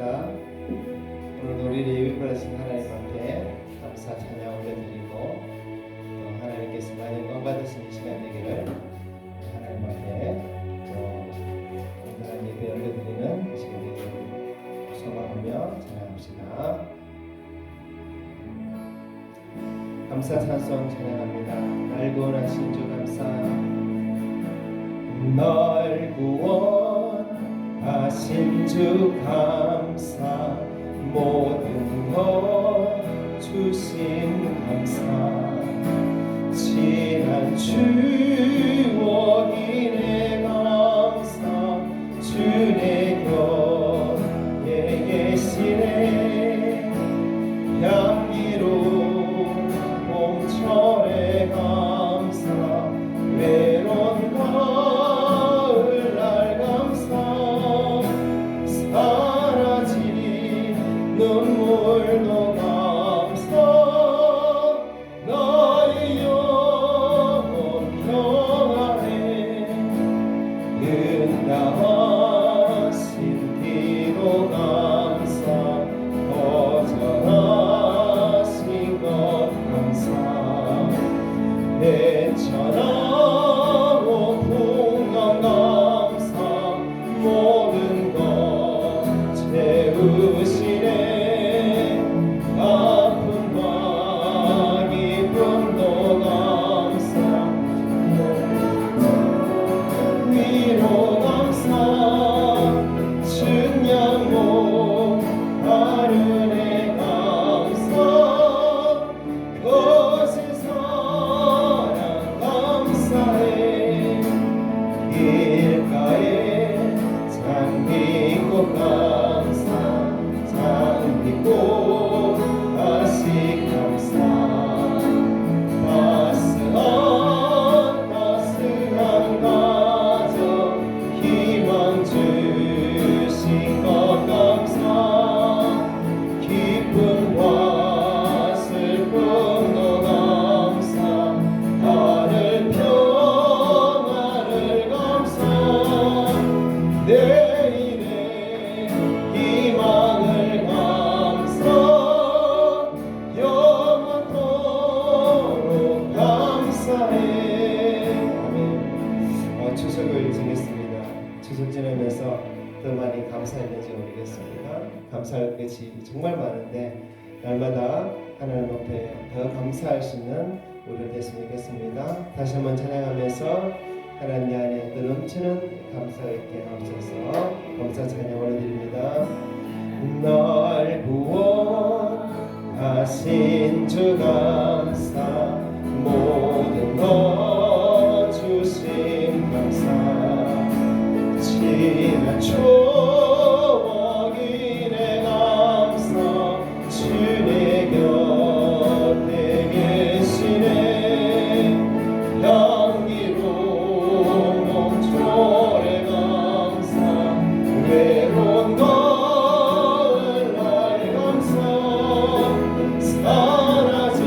감사합니다. 오늘도 우리를 예비하신 하나님 앞에 감사 찬양 올려드리고 또 하나님께서 많이 영광 받으시는 시간 되기를 하나님 앞에 또 온전한 예배 올려드리는 그 시간 되기를 소망하며 찬양합시다. 감사 찬송 찬양합니다. 날 구원하신 주 감사. 날 구원하신 주 감사. 모든 것 주신 감사. 지난 추억이네 감사. 주의 곁에 계시네. 향기로운 봄철의 감사. 외로운 가을날 감사. 사라진 눈물도 감사. 나의 영혼 평안해. 은다하신 기도 감사. 거절하신 것 감사. 배천하고 풍경 감사. 모든 것 채우시네. 아픔과 기쁨도 감사. 위로 감사. 춘향목 가르네 감사. 거신 사랑 감사해. 길가에 장미꽃 감사. 장미꽃 다시 감사. 따스한 가정 희망 주신 것 감사. 기쁨과 슬픔도 감사. 하늘 평안을 감사. 내일의 희망을 감사. 영원토록 감사해. 아멘. 추석을 지냈습니다. 추석 지내면서 더 많이 감사했는지 모르겠습니다. 감사할 것이 정말 많은데 날마다 하나님 앞에 더 감사할 수 있는 우리가 됐으면 좋겠습니다. 다시 한번 찬양하면서 하나님 안에 그 넘치는 감사가 있게 하옵소서. 감사 찬양 올려드립니다. 날 구원하신 주 감사. 모든 것 주신 감사. 지난 추억이네 감사. 주의 곁에 계시네. 향기로운 봄철의 감사. 외로운 가을날 감사. 사라진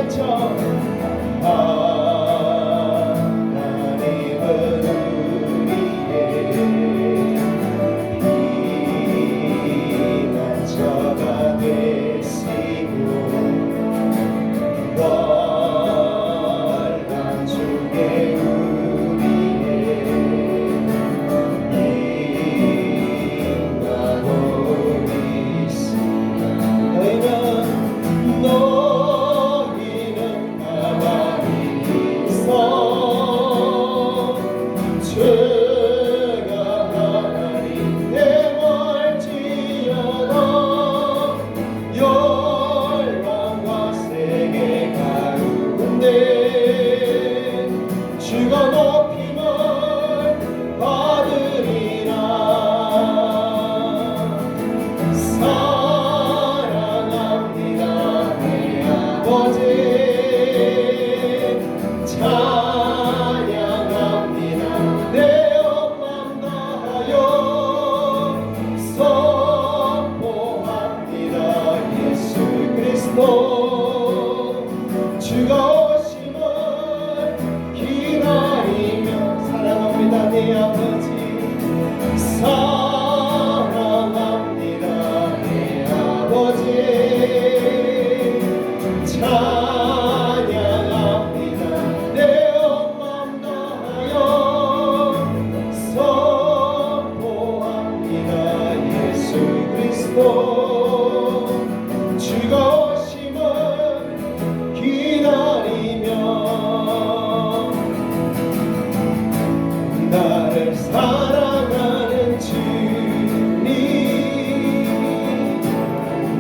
외쳐 하나님은 우리의 피난처가 되시고 월간 중에 우리의 인과고 있으나 너희는 가만히 있어 죄가 하나님께 멀지어다 열방과 세계 가운데 주가 높임을 받으리라 사랑합니다 내 아버지 찬양합니다 내 맘 다하여 선포합니다 예수 그리스도 주가 오심을 기다리며 사랑합니다 내 아버지 사랑합니다 내 아버지 찬양합니다 내 맘 다하여 선포합니다 예수 그리스도 주가 오심을 기다리며 나를 사랑하는 주님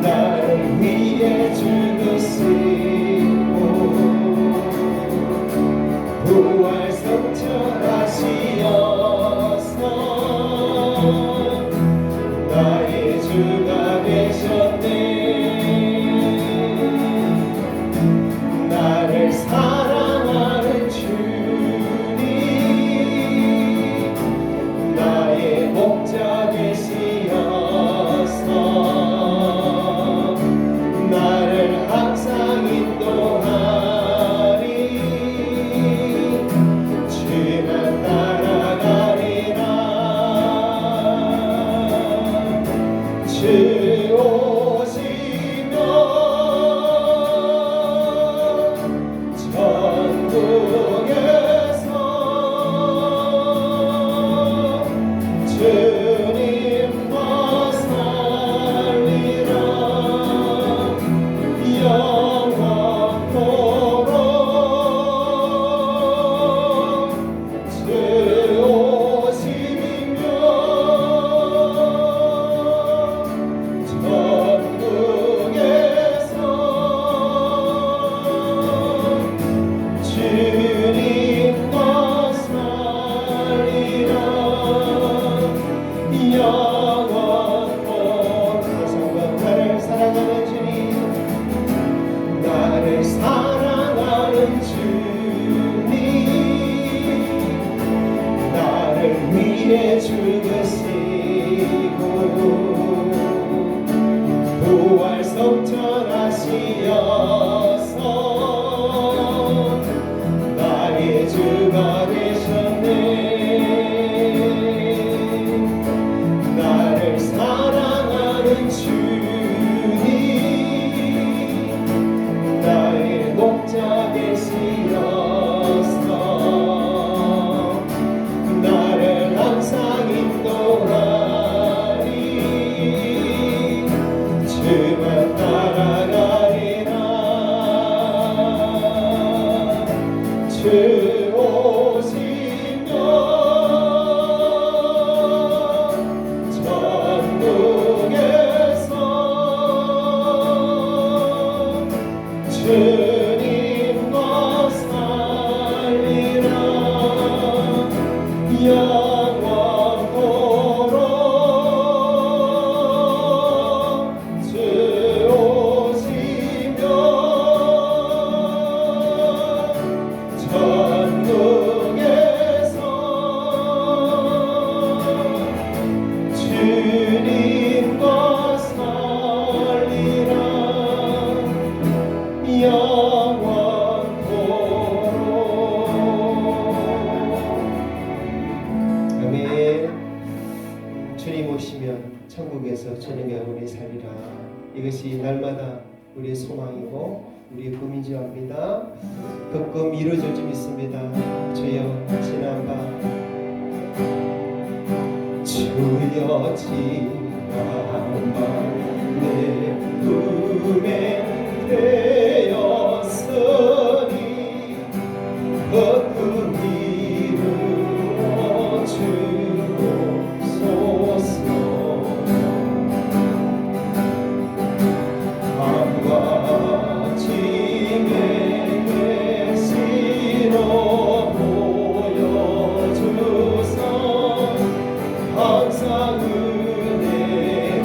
나를 위해 죽으시고 부활 성천하시어서 나의 주가 되셨네 나를 사랑하는 주님 나의 목자 되시어서 나를 항상 인도하리 주만 따라가리라 주 오시면 천국에서 주님과 살리라 영원토록 주 오시면 천국에서 주님과 살리라 영원토록 나를 사랑하는 주님 나를 사랑하는 주님 나를 위해 죽으시고 부활 성천하시어서 나의 주가 되셨네 나를 사랑하는 주님 나의 목자 되시어서 나를 항상 인도하리 주만 따라가리라 주 오시면 천국에서 주님과 살리라 영원토록 주 오시면 천국에서 주님과 살리라 이것이 날마다 우리의 소망이고 우리의 꿈인 줄 압니다. 그 꿈 이루어질 줄 믿습니다. 주여 지난밤 주여 지난밤 내 꿈에 되었으니 그 꿈 이루어 주옵소서. 밤과 아침에 계시로 보여주사 항상 은혜를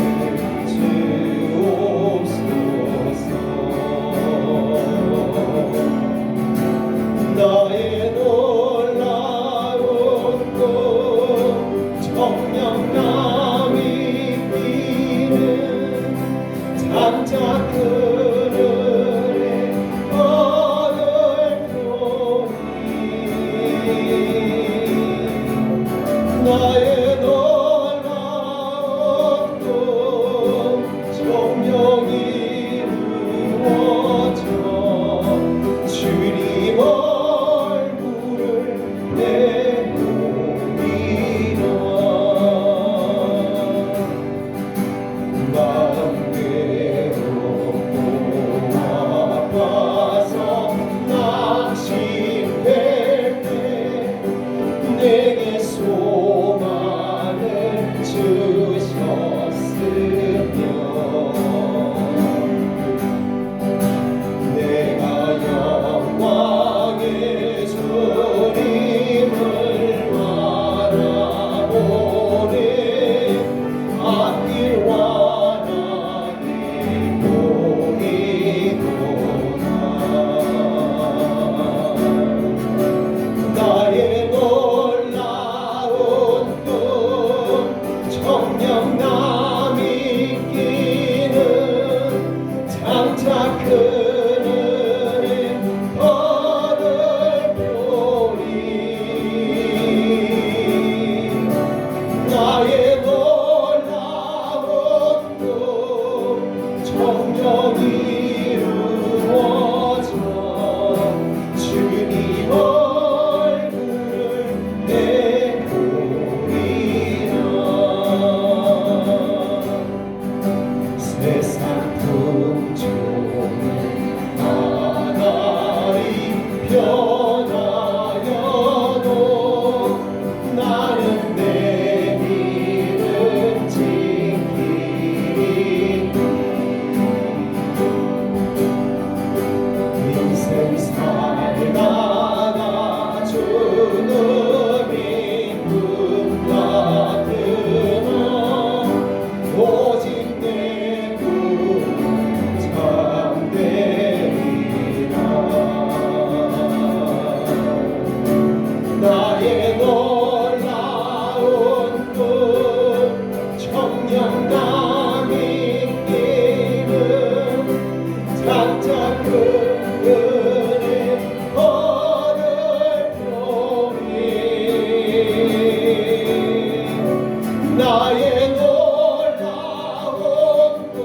주옵소서. 나의 놀라운 꿈 청량함이 있기는 장차 그늘에 얻을 표니 나의 놀라운 꿈 정령 이루어져 주님 얼굴을 내보리라. 마음 괴롭고 아파서 낙심될 때 내게 소망을 주셨으며 내가 영광의 주님을 바라보네 앞길 환하게 보이구나. 나의 놀라운 꿈 청량함이 있기는 장차 그늘에 얻을 표니 나의 놀라운 꿈 정령 이루어져 주님 얼굴을 내보리라. 세상 풍조는 하나이 변하여도 나는 내 믿음 지키리. 인생 살다가 주님이 꿈 같으나 오직 내 꿈 참되리라. 나의 놀라운 꿈 청량함이 있기는 장차 그늘에 얻을 표니 나의 놀라운 꿈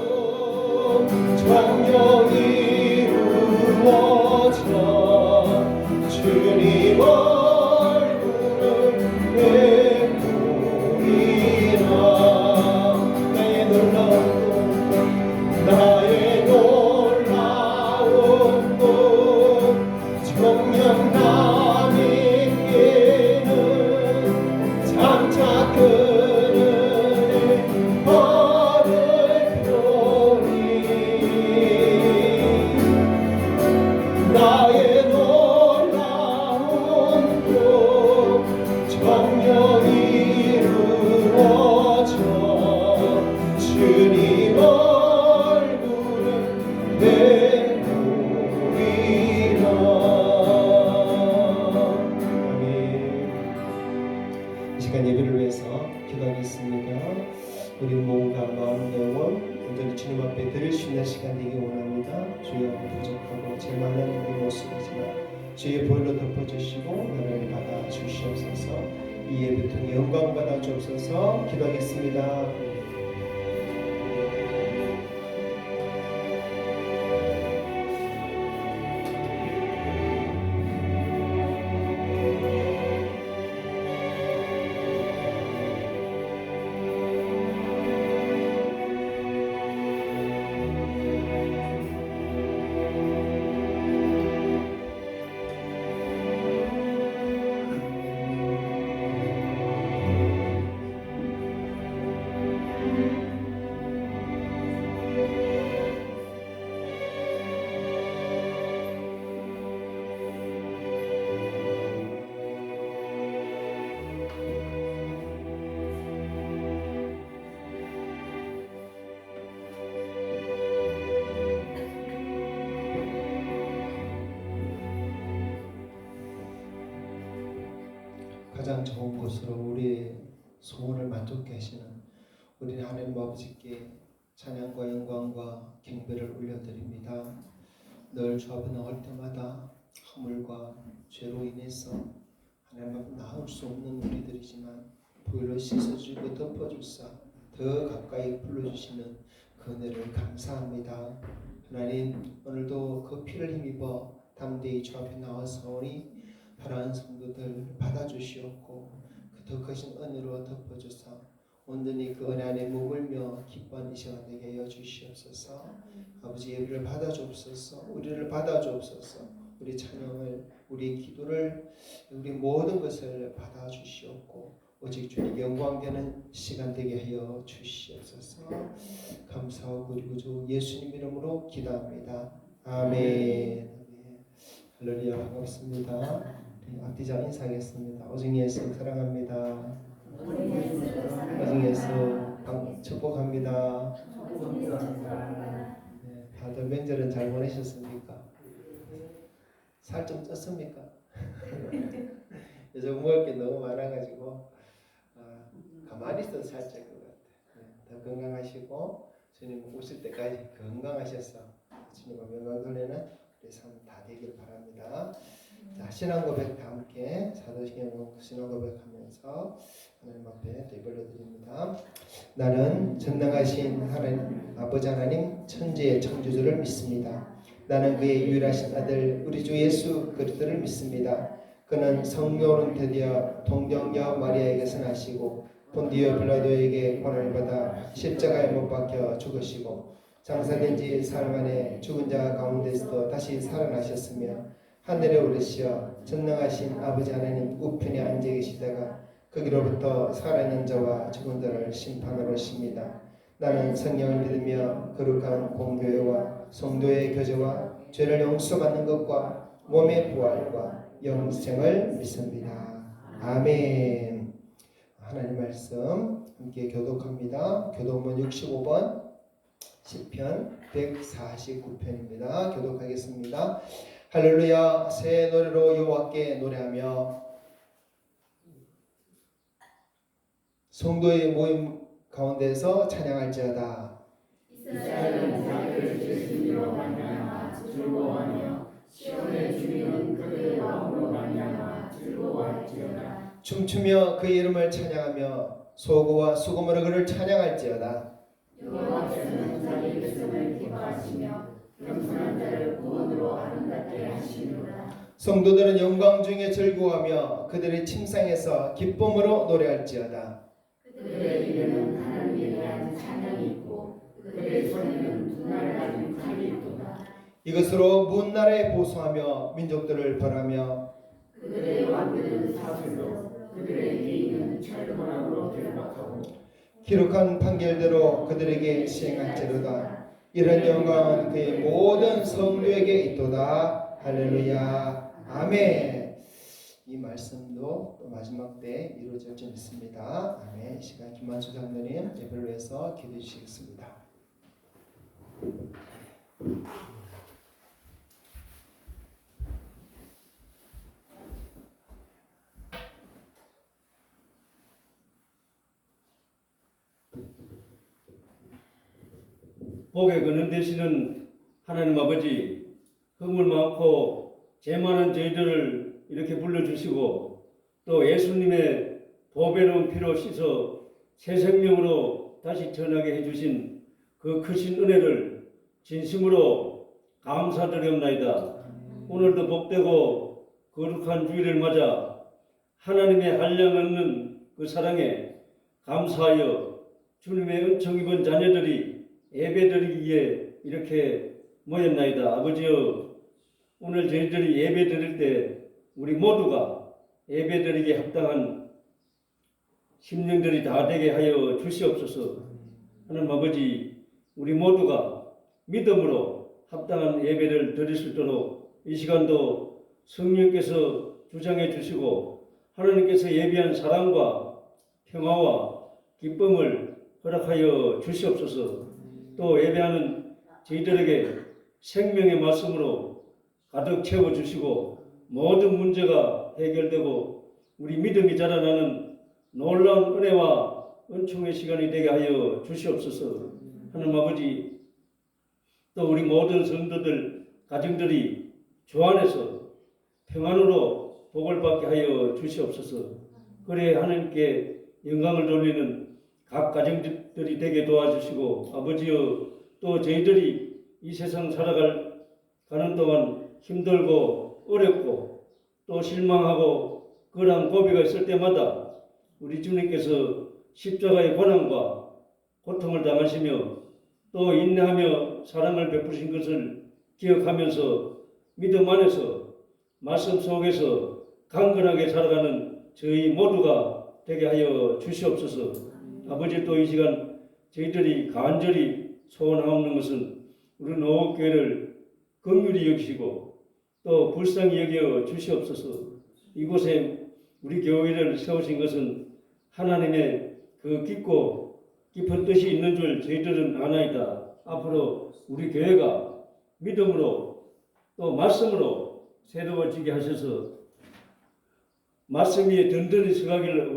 정령 이루어져 주님 얼굴을 내보리라. 나의 놀라운 꿈 나의 놀라운 꿈 청량함이 있기는 장차 그늘에 얻을 표니 나의 놀라운 꿈 정령 이루어져 주님 얼굴을 내보리라. 아멘. 이 시간 예배를 위해서 기도하겠습니다. 우리 몸과 마음 영혼 온전히 주님 앞에 드릴 수 있는 시간 되기 원합니다. 주여 부족하고 제 많은 우리 모습이지만 주의 보혈로 덮어주시고 나를 받아 주시옵소서. 이 예배 통해 영광 받아 주옵소서. 기도하겠습니다. 가장 좋은 곳으로 우리의 소원을 만족케 하시는 우리 하나님 아버지께 찬양과 영광과 경배를 올려드립니다. 늘 주 앞에 나올 때마다 허물과 죄로 인해서 하나님 앞에 나올 수 없는 우리들이지만 보혈로 씻어주고 덮어주사 더 가까이 불러주시는 그 은혜를 감사합니다. 하나님, 오늘도 그 피를 힘입어 담대히 주 앞에 나와서오니 사랑하는 성도들 받아주시옵고 그 더 크신 은혜로 덮어주사 온전히 그 은혜 안에 머물며 기뻐하는 이 시간 되게 하여 주시옵소서. 아버지, 예배를 받아주옵소서. 우리를 받아주옵소서. 우리 찬양을, 우리 기도를, 우리 모든 것을 받아주시옵고 오직 주님 영광되는 시간 되게 하여 주시옵소서. 감사하고 그리고 주 예수님 이름으로 기도합니다. 아멘. 할렐루야. 반갑습니다. 앞뒤자 인사하겠습니다. 오직 예수 사랑합니다. 오직 예수 축복합니다. 네, 다들 명절은 잘 보내셨습니까? 살 좀 쪘습니까? 요즘 먹을 게 너무 많아가지고 가만히 있어도 살찔 것 같아요. 더 건강하시고 주님 오실 때까지 건강하셔서 주님과 영광 돌리는 우리 삶 다 되길 바랍니다. 자, 신앙 고백 다 함께 사도신경 신앙 고백하면서 하나님 앞에 예배를 드립니다. 나는 전능하신 하나님 아버지 하나님 천지의 창조주를 믿습니다. 나는 그의 유일하신 아들 우리 주 예수 그리스도를 믿습니다. 그는 성령으로 되어 동정녀 마리아에게서 나시고 본디오 빌라도에게 고난을 받아 십자가에 못 박혀 죽으시고 장사된 지 사흘 만에 죽은 자 가운데서도 다시 살아나셨으며 하늘에 오르시어 전능하신 아버지 하나님 우편에 앉아 계시다가 거기로부터 살아있는 자와 죽은 자를 심판하러 오십니다. 나는 성령을 믿으며 거룩한 공교회와 성도의 교제와 죄를 용서받는 것과 몸의 부활과 영생을 믿습니다. 아멘. 하나님 말씀 함께 교독합니다. 교독문 65번 시편 149편입니다. 교독하겠습니다. 할렐루야. 새 노래로 여호와께 노래하며 성도의 모임 가운데서 찬양할지어다. 이스라엘은 자기를 지으심으로 말미암아 즐거워하며 시온의 주인은 그의 왕으로 말미암아 즐거워할지어다. 춤추며 그의 이름을 찬양하며 소고와 수고무로 그를 찬양할지어다. 여호와께서는 자기 백성을 기뻐하시며 겸손한 자를 구원으로 아름답게 하시리로다. 성도들은 영광 중에 즐거워하며 그들의 침상에서 기쁨으로 노래할지어다. 그들의 입에는 하나님에 대한 찬양이 있고 그들의 손에는 두 날을 가진 칼이 있도다. 이것으로 문나라에 보수하며 민족들을 벌하며 그들의 왕들은 사슬로 그들의 기인은 철문으로 대박하고 기록한 판결대로 그들에게 시행할지로다. 이런 영광은 그의 모든 성도에게 있도다. 할렐루야. 아멘. 이 말씀도 또 마지막 때 이루어질 줄 믿습니다. 아멘. 이 시간 김만수 장로님 예배를 위해서 기도해 주시겠습니다. 복에 거는 되시는 하나님 아버지, 허물 많고 죄 많은 저희들을 이렇게 불러주시고 또 예수님의 보배로운 피로 씻어 새 생명으로 다시 태어나게 해주신 그 크신 은혜를 진심으로 감사드리옵나이다. 오늘도 복되고 거룩한 주일을 맞아 하나님의 한량없는 그 사랑에 감사하여 주님의 은총 입은 자녀들이 예배드리기에 이렇게 모였나이다. 아버지여, 오늘 저희들이 예배드릴 때 우리 모두가 예배드리기에 합당한 심령들이 다 되게 하여 주시옵소서. 하나님 아버지, 우리 모두가 믿음으로 합당한 예배를 드릴 수 있도록 이 시간도 성령께서 주장해 주시고 하나님께서 예비한 사랑과 평화와 기쁨을 허락하여 주시옵소서. 또 예배하는 저희들에게 생명의 말씀으로 가득 채워주시고 모든 문제가 해결되고 우리 믿음이 자라나는 놀라운 은혜와 은총의 시간이 되게 하여 주시옵소서. 하나님 아버지, 또 우리 모든 성도들 가정들이 주 안에서 평안으로 복을 받게 하여 주시옵소서. 그래 하나님께 영광을 돌리는 각 가정들이 되게 도와주시고, 아버지여, 또 저희들이 이 세상 가는 동안 힘들고 어렵고 또 실망하고 그러한 고비가 있을 때마다 우리 주님께서 십자가의 고난과 고통을 당하시며 또 인내하며 사랑을 베푸신 것을 기억하면서 믿음 안에서 말씀 속에서 강건하게 살아가는 저희 모두가 되게 하여 주시옵소서. 아버지, 또 이 시간 저희들이 간절히 소원하옵는 것은 우리 노업교회를 긍휼히 여기시고 또 불쌍히 여겨 주시옵소서. 이곳에 우리 교회를 세우신 것은 하나님의 그 깊은 뜻이 있는 줄 저희들은 아나이다. 앞으로 우리 교회가 믿음으로 또 말씀으로 새로워지게 하셔서 말씀 위에 든든히 서가기를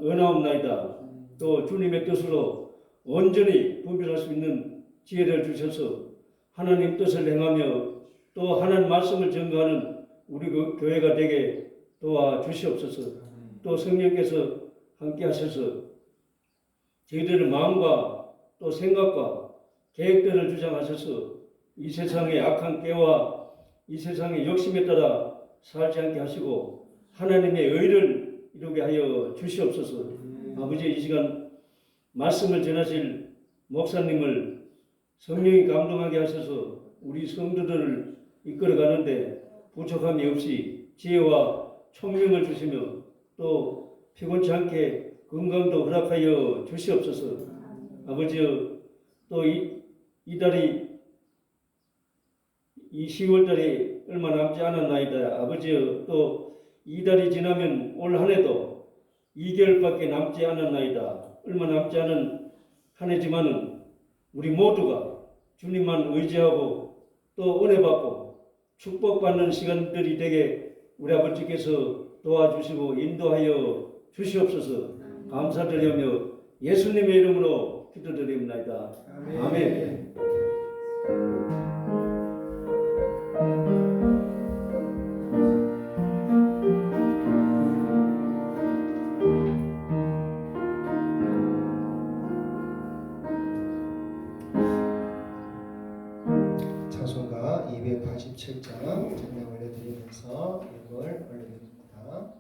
원하옵나이다. 또 주님의 뜻으로 온전히 분별할 수 있는 지혜를 주셔서 하나님 뜻을 행하며 또 하나님 말씀을 전가하는 우리 교회가 되게 도와주시옵소서. 또 성령께서 함께 하셔서 저희들의 마음과 또 생각과 계획들을 주장하셔서 이 세상의 악한 깨와 이 세상의 욕심에 따라 살지 않게 하시고 하나님의 의를 이루게 하여 주시옵소서. 아버지, 이 시간 말씀을 전하실 목사님을 성령이 감동하게 하셔서 우리 성도들을 이끌어가는데 부족함이 없이 지혜와 총명을 주시며 또 피곤치 않게 건강도 허락하여 주시옵소서. 아버지여, 또 이 달이 이 10월 달이 얼마 남지 않았나이다. 아버지여, 또 이 달이 지나면 올 한 해도 2개월밖에 남지 않았나이다. 얼마 남지 않은 한 해지만은 우리 모두가 주님만 의지하고 또 은혜 받고 축복받는 시간들이 되게 우리 아버지께서 도와주시고 인도하여 주시옵소서. 감사드리며 예수님의 이름으로 기도드립니다. 아멘. 찬송가 287장 찬양 올려드리면서 이걸 올려드립니다.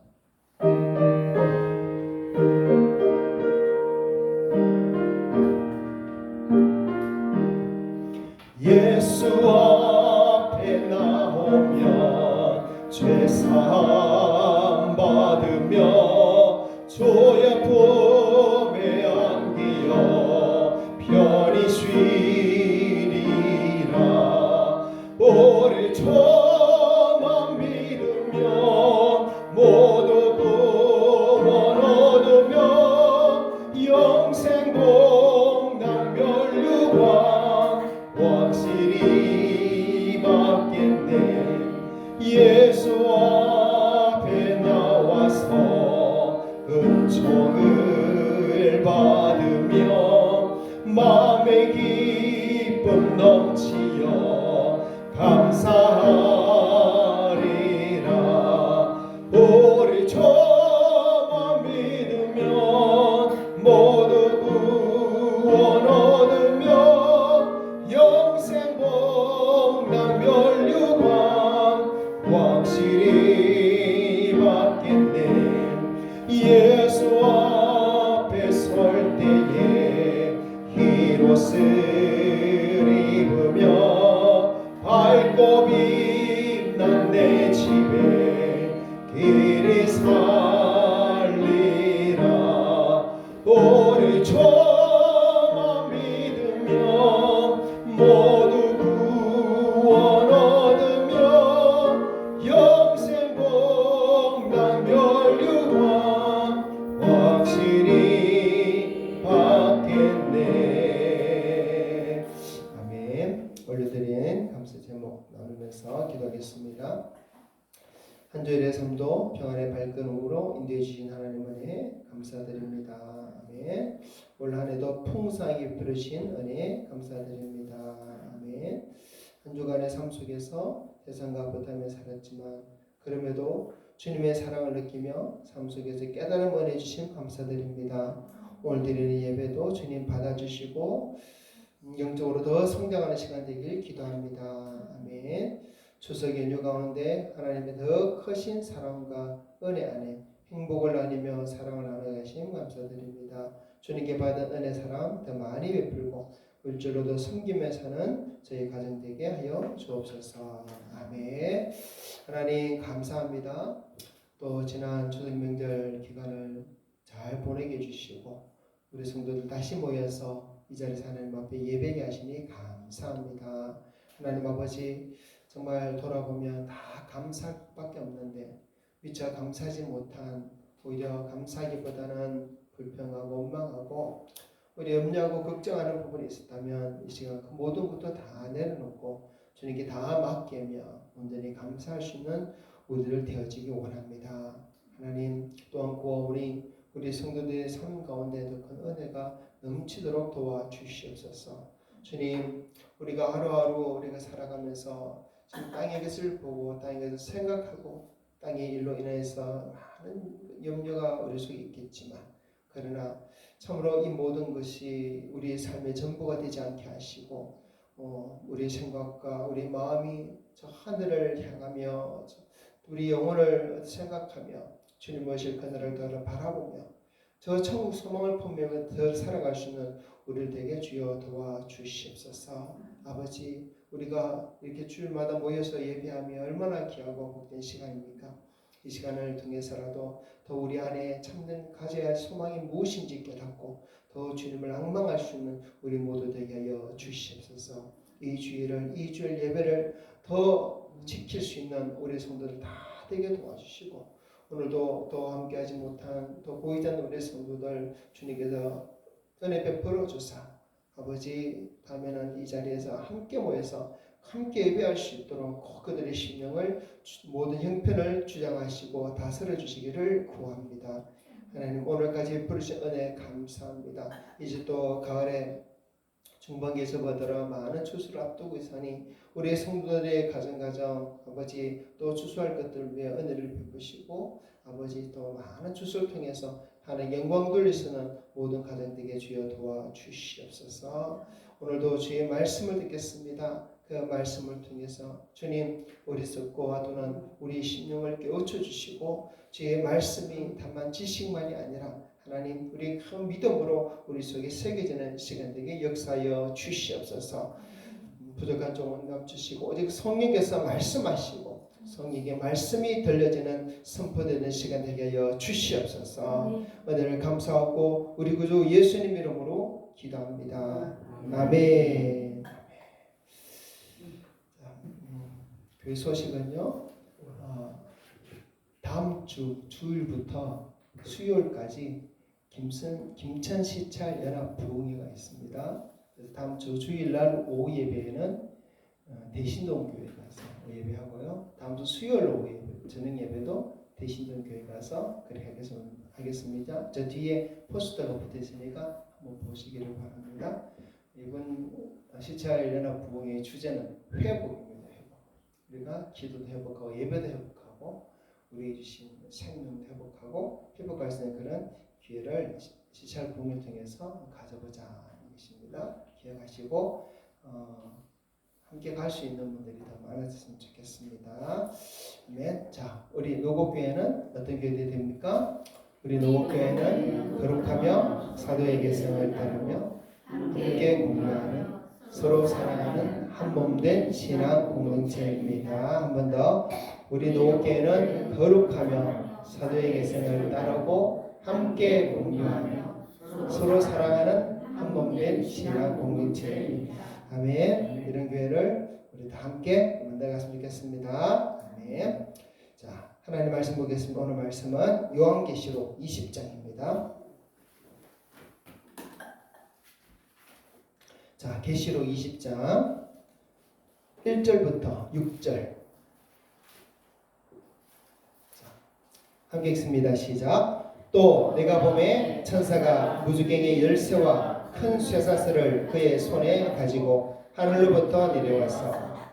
예수 앞에 나오면 죄사함 받으며 주의 품에 안기어 편히 쉬리라. 우리 저만 믿으며 모두 구원 얻으며 영생 복락 멸류관 확실히 받겠네. 예수 앞에 나와서 은총을 받으며 마음의 기쁨 넘치어 감사하리라. 우리 저만 믿으면 모두 구원 얻으며 영생 복락 멸류관 확실히 받겠네. 예수 앞에 설 때에 흰옷을 입으며 밝고 빛난 내 집에 길이 살리라. 우리 저만 믿으면 모두 구원 얻으며 영생 복락 멸류관 확실히 받겠네. 아멘. 올려드린 감사 제목 나누면서 기도하겠습니다. 한 주일의 삶도 평안의 발걸음으로 인도해 주신 하나님 은혜 감사드립니다. 아멘. 올 한 해도 풍성하게 베푸신 은혜 감사드립니다. 아멘. 한 주간의 삶 속에서 세상과 버타며 살았지만 그럼에도 주님의 사랑을 느끼며 삶 속에서 깨달음 은혜 주심 감사드립니다. 오늘 드리는 예배도 주님 받아주시고 영적으로 더 성장하는 시간 되길 기도합니다. 아멘. 추석 연휴 가운데 하나님의 더 크신 사랑과 은혜 안에 행복을 나누며 사랑을 나눠가심 감사드립니다. 주님께 받은 은혜 사랑 더 많이 베풀고 물질로도 섬기며 사는 저희 가정 되게 하여 주옵소서. 아멘. 하나님 감사합니다. 또 지난 추석 명절 기간을 잘 보내게 해주시고 우리 성도들 다시 모여서 이 자리에서 하나님 앞에 예배게 하시니 감사합니다. 하나님 아버지 정말 돌아보면 다 감사밖에 없는데 미처 감사하지 못한 오히려 감사하기보다는 불평하고 원망하고 우리 염려하고 걱정하는 부분이 있었다면 이 시간 그 모든 것도 다 내려놓고 주님께 다 맡기며 온전히 감사할 수 있는 우리들 되어지기 원합니다. 하나님 또한 우리 성도들의 삶 가운데도 큰 은혜가 넘치도록 도와주시옵소서. 주님 우리가 하루하루 우리가 살아가면서 지금 땅의 것을 보고 땅의 것을 생각하고 땅의 일로 인해서 많은 염려가 우리 속에 있겠지만 그러나 참으로 이 모든 것이 우리의 삶의 전부가 되지 않게 하시고 우리 생각과 우리 마음이 저 하늘을 향하며 우리 영혼을 생각하며 주님 오실 그날을 더 바라보며 저 천국 소망을 품으며 더 살아갈 수 있는 우리를 되게 주여 도와주시옵소서. 아버지 우리가 이렇게 주일마다 모여서 예배하며 얼마나 귀하고 복된 시간입니까? 이 시간을 통해서라도 더 우리 안에 참된 가져야 할 소망이 무엇인지 깨닫고 더 주님을 앙망할 수 있는 우리 모두 되게 하여 주시옵소서. 이 주일 예배를 더 지킬 수 있는 우리 성도들 다 되게 도와주시고 오늘도 또 함께하지 못한 또 보이지 않는 우리 성도들 주님께서 은혜 베풀어 주사 아버지 다음에는 이 자리에서 함께 모여서 함께 예배할 수 있도록 꼭 그들의 심령을 모든 형편을 주장하시고 다스려 주시기를 구합니다. 하나님 오늘까지 베푸신 은혜 감사합니다. 이제 또 가을에 중반기에 접어들어 많은 추수를 앞두고 있으니 우리 성도들의 가정 아버지 또 추수할 것들을 위해 은혜를 베푸시고 아버지 또 많은 추수를 통해서 하나님 영광 돌리시는 모든 가정들에게 주여 도와주시옵소서. 오늘도 주의 말씀을 듣겠습니다. 그 말씀을 통해서 주님 우리 속과 또는 우리 심령을 깨우쳐 주시고 주의 말씀이 다만 지식만이 아니라 하나님 우리 큰 믿음으로 우리 속에 새겨지는 시간 되게 역사하여 주시옵소서. 부족한 좀 응답 주시고 오직 성령께서 말씀하시고 성령의 말씀이 들려지는 선포되는 시간 되게 하여 주시옵소서. 은혜를 감사하고 우리 구주 예수님 이름으로 기도합니다. 아멘. 그 소식은요 다음 주 주일부터 수요일까지 김천 시찰 연합 부흥회가 있습니다. 그래서 다음 주 주일날 오후 예배에는 대신동 교회 가서 예배하고요. 다음 주 수요일 오후 예배, 저녁 예배도 대신동 교회 가서 그렇게 하겠습니다. 저 뒤에 포스터가 붙어 있으니까 한번 보시기를 바랍니다. 이번 시찰 연합 부흥회의 주제는 회복입니다. 우리가 기도도 회복하고 예배도 회복하고 우리에게 주신 생명도 회복하고 회복할 수 있는 그런 기회를 시찰 부흥을 통해서 가져보자 하는 것입니다. 기억하시고 함께 갈 수 있는 분들이 더 많아졌으면 좋겠습니다. 아멘. 자, 우리 노곡교회는 어떤 교회들이 됩니까? 우리 노곡교회는 거룩하며 사도의 계승을 따르며 함께 공유하는 서로 사랑하는 한몸된 신앙 공동체입니다. 한 번 더 우리 노곡교회는 거룩하며 사도의 계승을 따르고 함께 공유하며 서로 사랑하는 한몸된 신앙 공동체입니다. 아멘. 이런 교회를 우리 다 함께 만들어갔으면 좋겠습니다. 아멘. 자, 하나님 말씀 보겠습니다. 오늘 말씀은 요한계시록 20장입니다. 자, 계시록 20장 1절부터 6절 함께 읽습니다. 시작. 또 내가 보매 천사가 무주갱의 열쇠와 큰 쇠사슬을 그의 손에 가지고 하늘로부터 내려와서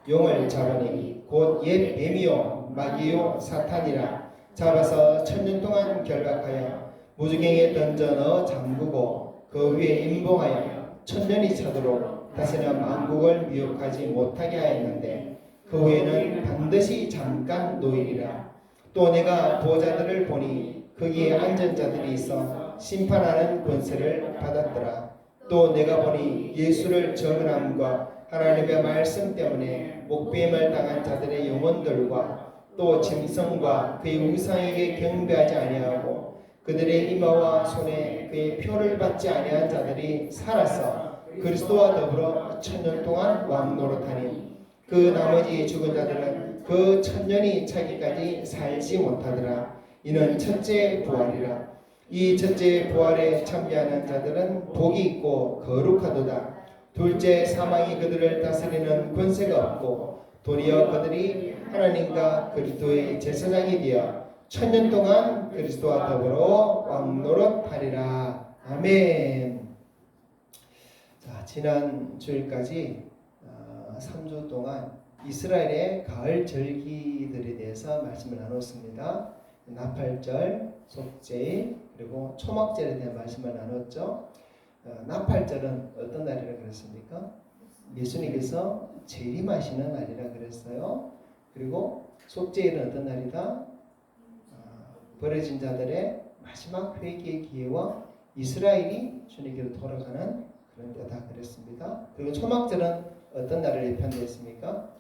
용을 잡으니 곧 옛 뱀이요 마귀요 사탄이라 잡아서 1000년 동안 결박하여 무주갱에 던져 넣어 잠그고 그 위에 임봉하여 1000년이 차도록 다시는 만국을 미혹하지 못하게 하였는데 그 후에는 반드시 잠깐 노일이라. 또 내가 보호자들을 보니 거기에 앉은 자들이 있어 심판하는 권세를 받았더라. 또 내가 보니 예수를 정함과 하나님의 말씀 때문에 목배임을 당한 자들의 영혼들과 또 짐승과 그의 우상에게 경배하지 아니하고 그들의 이마와 손에 그의 표를 받지 아니한 자들이 살아서 그리스도와 더불어 1000년 동안 왕노릇하니 그 나머지 죽은 자들은 그 1000년이 차기까지 살지 못하더라. 이는 첫째 부활이라. 이 첫째 부활에 참여하는 자들은 복이 있고 거룩하도다. 둘째 사망이 그들을 다스리는 권세가 없고 도리어 그들이 하나님과 그리스도의 제사장이 되어 1000년 동안 그리스도와 더불어 왕노릇하리라. 아멘. 자, 지난 주일까지 3주 동안 이스라엘의 가을 절기들에 대해서 말씀을 나눴습니다. 나팔절, 속죄일, 그리고 초막절에 대한 말씀을 나눴죠. 나팔절은 어떤 날이라 그랬습니까? 예수님께서 재림하시는 날이라 그랬어요. 그리고 속죄일은 어떤 날이다? 버려진 자들의 마지막 회개의 기회와 이스라엘이 주님께로 돌아가는 그런 때다 그랬습니다. 그리고 초막절은 어떤 날을 예표했습니까?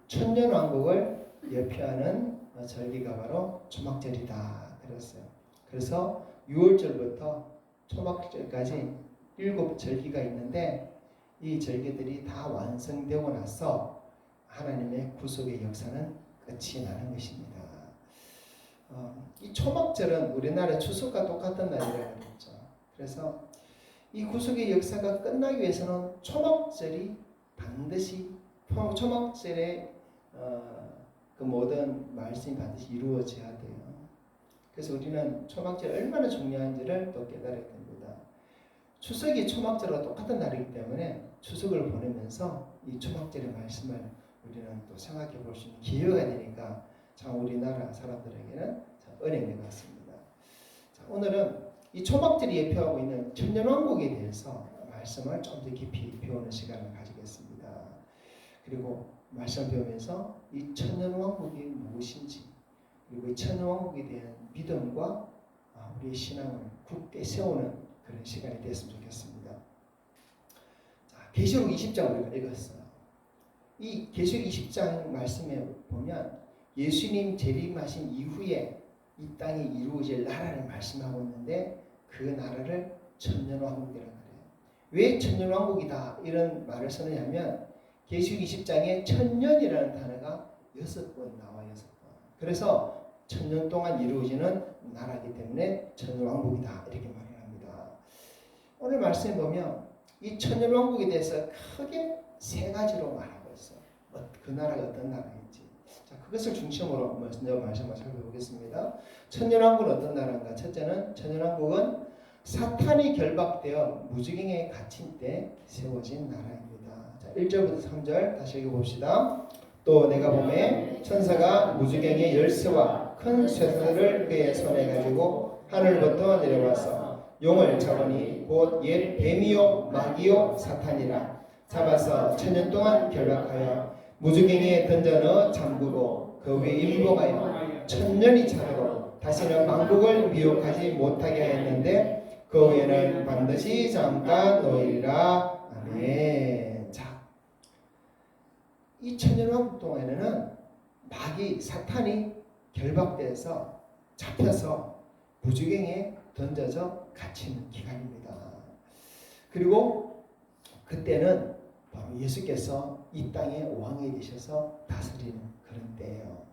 천년왕국을 예표하는 절기가 바로 초막절이다 그랬어요. 그래서 6월절부터 초막절까지 7절기가 있는데 이 절기들이 다 완성되고 나서 하나님의 구속의 역사는 끝이 나는 것입니다. 이 초막절은 우리나라 추석과 똑같은 날이라고 그랬죠. 그래서 이 구속의 역사가 끝나기 위해서는 초막절이 반드시 초막절의 그 모든 말씀이 반드시 이루어져야 돼요. 그래서 우리는 초막절이 얼마나 중요한지를 또 깨달아야 됩니다. 추석이 초막절과 똑같은 날이기 때문에 추석을 보내면서 이 초막절의 말씀을 우리는 또 생각해 볼 수 있는 기회가 되니까 참 우리나라 사람들에게는 참 은혜인 것 같습니다. 자, 오늘은 이 초막절이 예표하고 있는 천년왕국에 대해서 말씀을 좀 더 깊이 배우는 시간을 가지겠습니다. 그리고 말씀 배우면서 이 천년왕국이 무엇인지 그리고 이 천년왕국에 대한 믿음과 우리의 신앙을 굳게 세우는 그런 시간이 됐으면 좋겠습니다. 자, 계시록 20장 우리가 읽었어요. 이 계시록 20장 말씀에 보면 예수님 재림하신 이후에 이 땅에 이루어질 나라를 말씀하고 있는데 그 나라를 천년왕국이라고 그래요. 왜 천년왕국이다 이런 말을 쓰느냐면 계시록 20장에 천년이라는 단어가 6번 나와요. 6번. 그래서 천년 동안 이루어지는 나라이기 때문에 천년왕국이다 이렇게 말을 합니다. 오늘 말씀에 보면 이 천년왕국에 대해서 크게 세 가지로 말하고 있어요. 그 나라가 어떤 나라인지. 자, 그것을 중심으로 먼저 말씀을 살펴보겠습니다. 천년왕국은 어떤 나라인가? 첫째는 천년왕국은 사탄이 결박되어 무지경에 갇힌 때 세워진 나라입니다. 자, 1절부터 3절 다시 읽어봅시다. 또 내가 보매 천사가 무지경의 열쇠와 큰 쇠사슬을 그의 손에 가지고 하늘부터 내려와서 용을 잡으니 곧 옛 뱀이요 마귀요 사탄이라 잡아서 1000년 동안 결박하여 무지경에 던져 넣어 잠그고 그 위에 임봉하여 1000년이 차도록 다시는 만국을 미혹하지 못하게 하였는데 그 후에는 반드시 잠깐 노일이라. 아멘. 자, 이 천년왕국 동안에는 마귀 사탄이 결박돼서 잡혀서 무지경에 던져져 갇히는 기간입니다. 그리고 그때는 바로 예수께서 이 땅의 왕이 되셔서 다스리는 그런 때예요.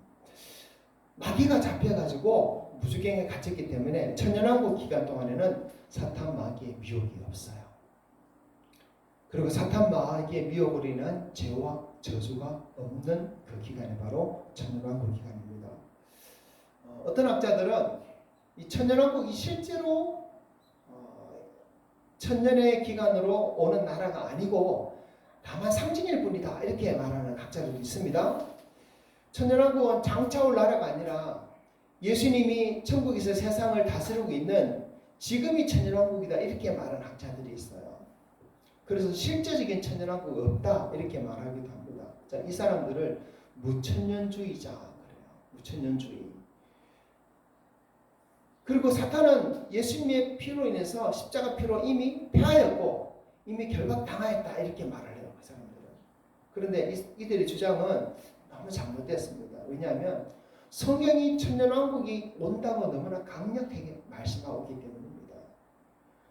마귀가 잡혀가지고 무지경에 갇혔기 때문에 천년왕국 기간 동안에는 사탄 마귀의 미혹이 없어요. 그리고 사탄 마귀의 미혹으로 인한 죄와 저주가 없는 그 기간이 바로 천년왕국 기간입니다. 어떤 학자들은 이 천년왕국이 실제로 천년의 기간으로 오는 나라가 아니고 다만 상징일 뿐이다 이렇게 말하는 학자들도 있습니다. 천년왕국은 장차 올 나라가 아니라 예수님이 천국에서 세상을 다스리고 있는 지금이 천년왕국이다 이렇게 말하는 학자들이 있어요. 그래서 실제적인 천년왕국이 없다 이렇게 말하기도 합니다. 자, 이 사람들을 무천년주의자 그래요. 무천년주의. 그리고 사탄은 예수님의 피로 인해서 십자가 피로 이미 패하였고 이미 결박당하였다 이렇게 말을 해요. 그 사람들은. 그런데 이들의 주장은 너무 잘못됐습니다. 왜냐하면 성경이 천년왕국이 온다고 너무나 강력하게 말씀하고 있기 때문입니다.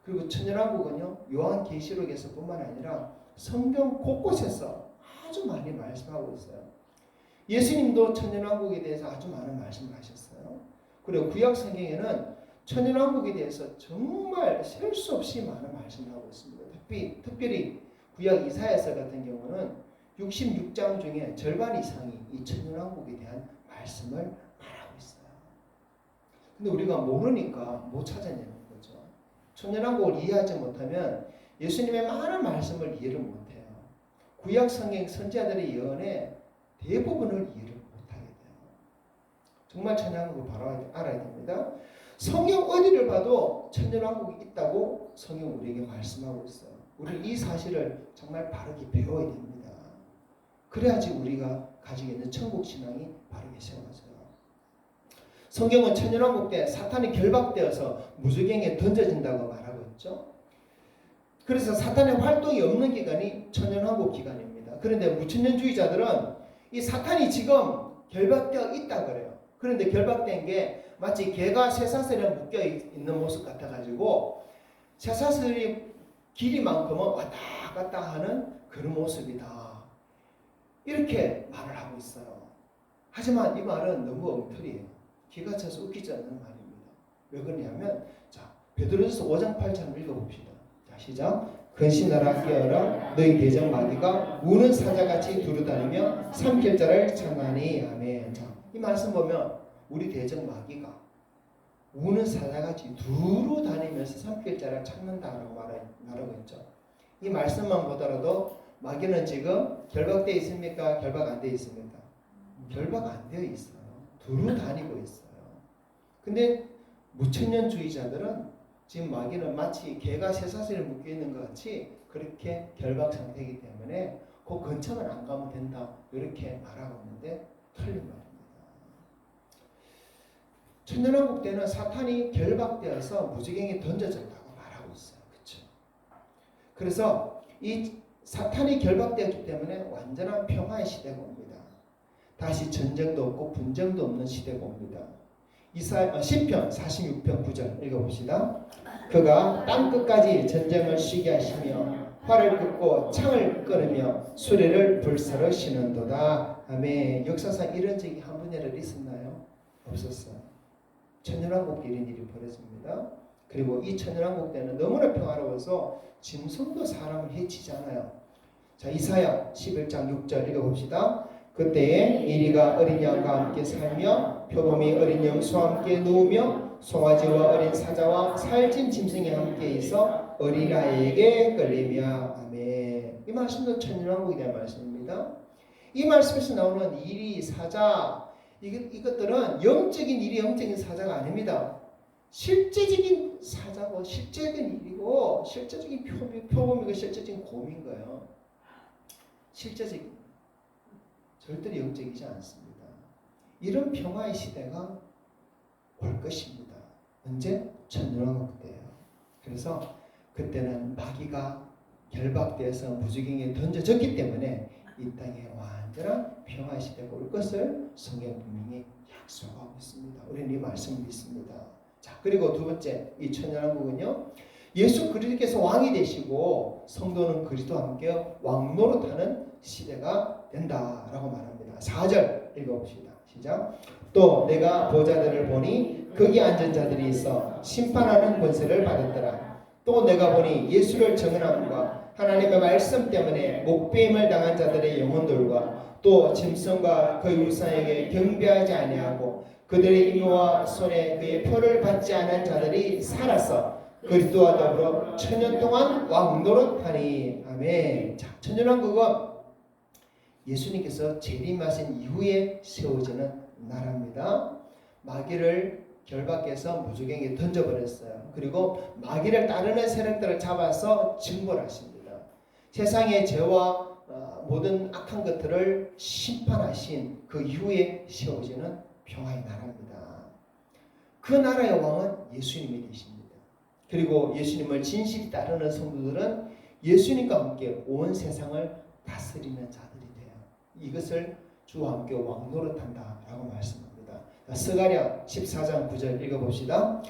그리고 천년왕국은요 요한계시록에서 뿐만 아니라 성경 곳곳에서 아주 많이 말씀하고 있어요. 예수님도 천년왕국에 대해서 아주 많은 말씀을 하셨어요. 그리고 구약 성경에는 천년왕국에 대해서 정말 셀 수 없이 많은 말씀을 하고 있습니다. 특별히 구약 이사야서 같은 경우는 66장 중에 절반 이상이 이 천년왕국에 대한 말씀을 말하고 있어요. 근데 우리가 모르니까 못 찾아내는 거죠. 천년왕국을 이해하지 못하면 예수님의 많은 말씀을 이해를 못해요. 구약 성경 선지자들의 예언에 대부분을 이해를 못하게 돼요. 정말 천년왕국을 바로 알아야 됩니다. 성경 어디를 봐도 천년왕국이 있다고 성경 우리에게 말씀하고 있어요. 우리 이 사실을 정말 바르게 배워야 됩니다. 그래야지 우리가 가지고 있는 천국 신앙이 바르게 세워져요. 성경은 천년왕국 때 사탄이 결박되어서 무저갱에 던져진다고 말하고 있죠. 그래서 사탄의 활동이 없는 기간이 천년왕국 기간입니다. 그런데 무천년주의자들은 이 사탄이 지금 결박되어 있다 그래요. 그런데 결박된 게 마치 개가 쇠사슬에 묶여 있는 모습 같아가지고 쇠사슬이 길이만큼은 왔다 갔다 하는 그런 모습이다. 이렇게 말을 하고 있어요. 하지만 이 말은 너무 엉터리예요. 기가 차서 웃기지 않는 말입니다. 왜 그러냐면 자 베드로전서 5장 8장 읽어봅시다. 자 시작. 근신하라 깨어라 너희 대적 마귀가 우는 사자같이 두루다니며 삼킬자를 찾나니 아멘. 자, 이 말씀 보면 우리 대적 마귀가 우는 사자같이 두루다니면서 삼킬자를 찾는다라고 말하고 있죠. 이 말씀만 보더라도 마귀는 지금 결박되어 있습니까? 결박 안 되어 있습니까? 결박 안 되어 있어요. 두루다니고 있어요. 근데 무천년주의자들은 지금 마귀는 마치 개가 쇠사슬에 묶여 있는 것 같이 그렇게 결박 상태이기 때문에 그 근처만 안 가면 된다 이렇게 말하고 있는데 틀린 말입니다. 천년왕국 때는 사탄이 결박되어서 무지갱에 던져졌다고 말하고 있어요. 그렇죠? 그래서 이 사탄이 결박되었기 때문에 완전한 평화의 시대가 옵니다. 다시 전쟁도 없고 분쟁도 없는 시대가 옵니다. 시편 46편 9절 읽어봅시다. 그가 땅끝까지 전쟁을 쉬게 하시며 활을 긋고 창을 끊으며 수레를 불사르 시는도다. 아멘. 역사상 이런 적이 한 번이라도 있었나요? 없었어요. 천년왕국 때 이런 일이 벌어집니다. 그리고 이 천년왕국 때는 너무나 평화로워서 짐승도 사람을 해치지 않아요. 자 이사야 11장 6절 읽어봅시다. 그때에 이리가 어린 양과 함께 살며 표범이 어린 염소와 함께 누우며 송아지와 어린 사자와 살찐 짐승이 함께 있어 어린아이에게 끌리며 아멘. 이 말씀도 천년왕국에 대한 말씀입니다. 이 말씀에서 나오는 이리 사자 이것들은 영적인 일이 영적인 사자가 아닙니다. 실제적인 사자고 실제적인 일이고 실제적인 표범이고 실제적인 곰인 거예요. 실제적인 절대로 영적이지 않습니다. 이런 평화의 시대가 올 것입니다. 언제? 천년왕국 때예요. 그래서 그때는 마귀가 결박되어서 무지갱에 던져졌기 때문에 이 땅에 완전한 평화의 시대가 올 것을 성경 분명히 약속하고 있습니다. 우리는 이 말씀을 믿습니다. 자, 그리고 두 번째, 이 천년왕국은요, 예수 그리스도께서 왕이 되시고 성도는 그리스도와 함께 왕노릇하는 시대가 된다라고 말합니다. 4절 읽어봅시다. 시작. 또 내가 보좌들을 보니 거기 앉은 자들이 있어 심판하는 권세를 받았더라. 또 내가 보니 예수를 증언함과 하나님의 말씀 때문에 목배임을 당한 자들의 영혼들과 또 짐승과 그의 우상에게 경배하지 아니하고 그들의 임무와 손에 그의 표를 받지 않은 자들이 살아서 그리스도와 더불어 천년 동안 왕노릇하니. 아멘. 자, 천년왕국은 예수님께서 재림하신 이후에 세워지는 나라입니다. 마귀를 결박해서 무주경에 던져버렸어요. 그리고 마귀를 따르는 세력들을 잡아서 징벌하십니다. 세상의 죄와 모든 악한 것들을 심판하신 그 이후에 세워지는 평화의 나라입니다. 그 나라의 왕은 예수님이 되십니다. 그리고 예수님을 진실히 따르는 성도들은 예수님과 함께 온 세상을 다스리는 자들이 돼요. 이것을 주와 함께 왕노릇한다라고 말씀합니다. 스가랴 14장 9절 읽어봅시다.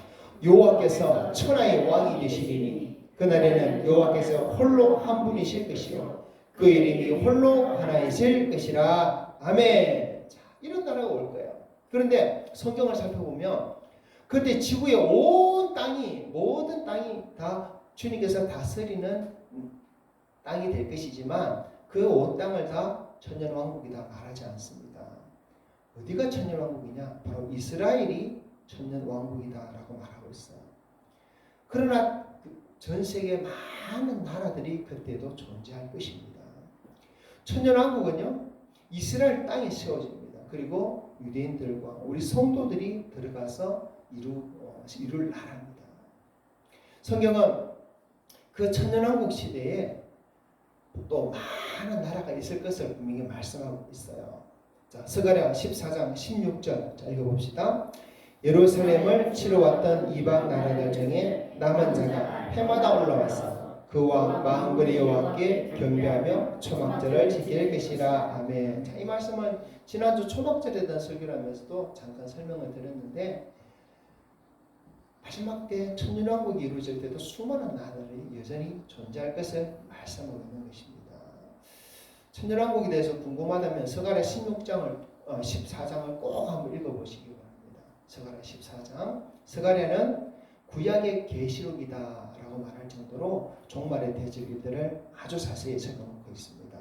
여호와께서 천하의 왕이 되시리니 그날에는 여호와께서 홀로 한 분이실 것이요 그 이름이 홀로 하나이실 것이라. 아멘. 자, 이런 나라가 올 거예요. 그런데 성경을 살펴보면 그때 지구의 온 땅이, 모든 땅이 다 주님께서 다스리는 땅이 될 것이지만 그 온 땅을 다 천년왕국이다 말하지 않습니다. 어디가 천년왕국이냐? 바로 이스라엘이 천년왕국이다라고 말하고 있어요. 그러나 전 세계 많은 나라들이 그때도 존재할 것입니다. 천년왕국은요, 이스라엘 땅에 세워집니다. 그리고 유대인들과 우리 성도들이 들어가서 이룰 나라입니다. 성경은 그 천년왕국 시대에 또 많은 나라가 있을 것을 분명히 말씀하고 있어요. 자, 스가랴 14장 16절 자, 읽어봅시다. 예루살렘을 치러 왔던 이방 나라들 중에 남은 자가 해마다 올라와서 그와 마음그리 여호와께 경배하며 초막절을 지킬 것이라. 아멘. 자, 이 말씀은 지난주 초막절에 대한 설교를 하면서도 잠깐 설명을 드렸는데 마지막 때 천년왕국이 이루어질 때도 수많은 나라들이 여전히 존재할 것을 말씀하고 있는 것입니다. 천년왕국에 대해서 궁금하다면 스가랴 14장을 꼭 한번 읽어보시기 바랍니다. 스가랴 14장. 스가랴는 구약의 계시록이다라고 말할 정도로 종말의 대적일들을 아주 자세히 적어놓고 있습니다.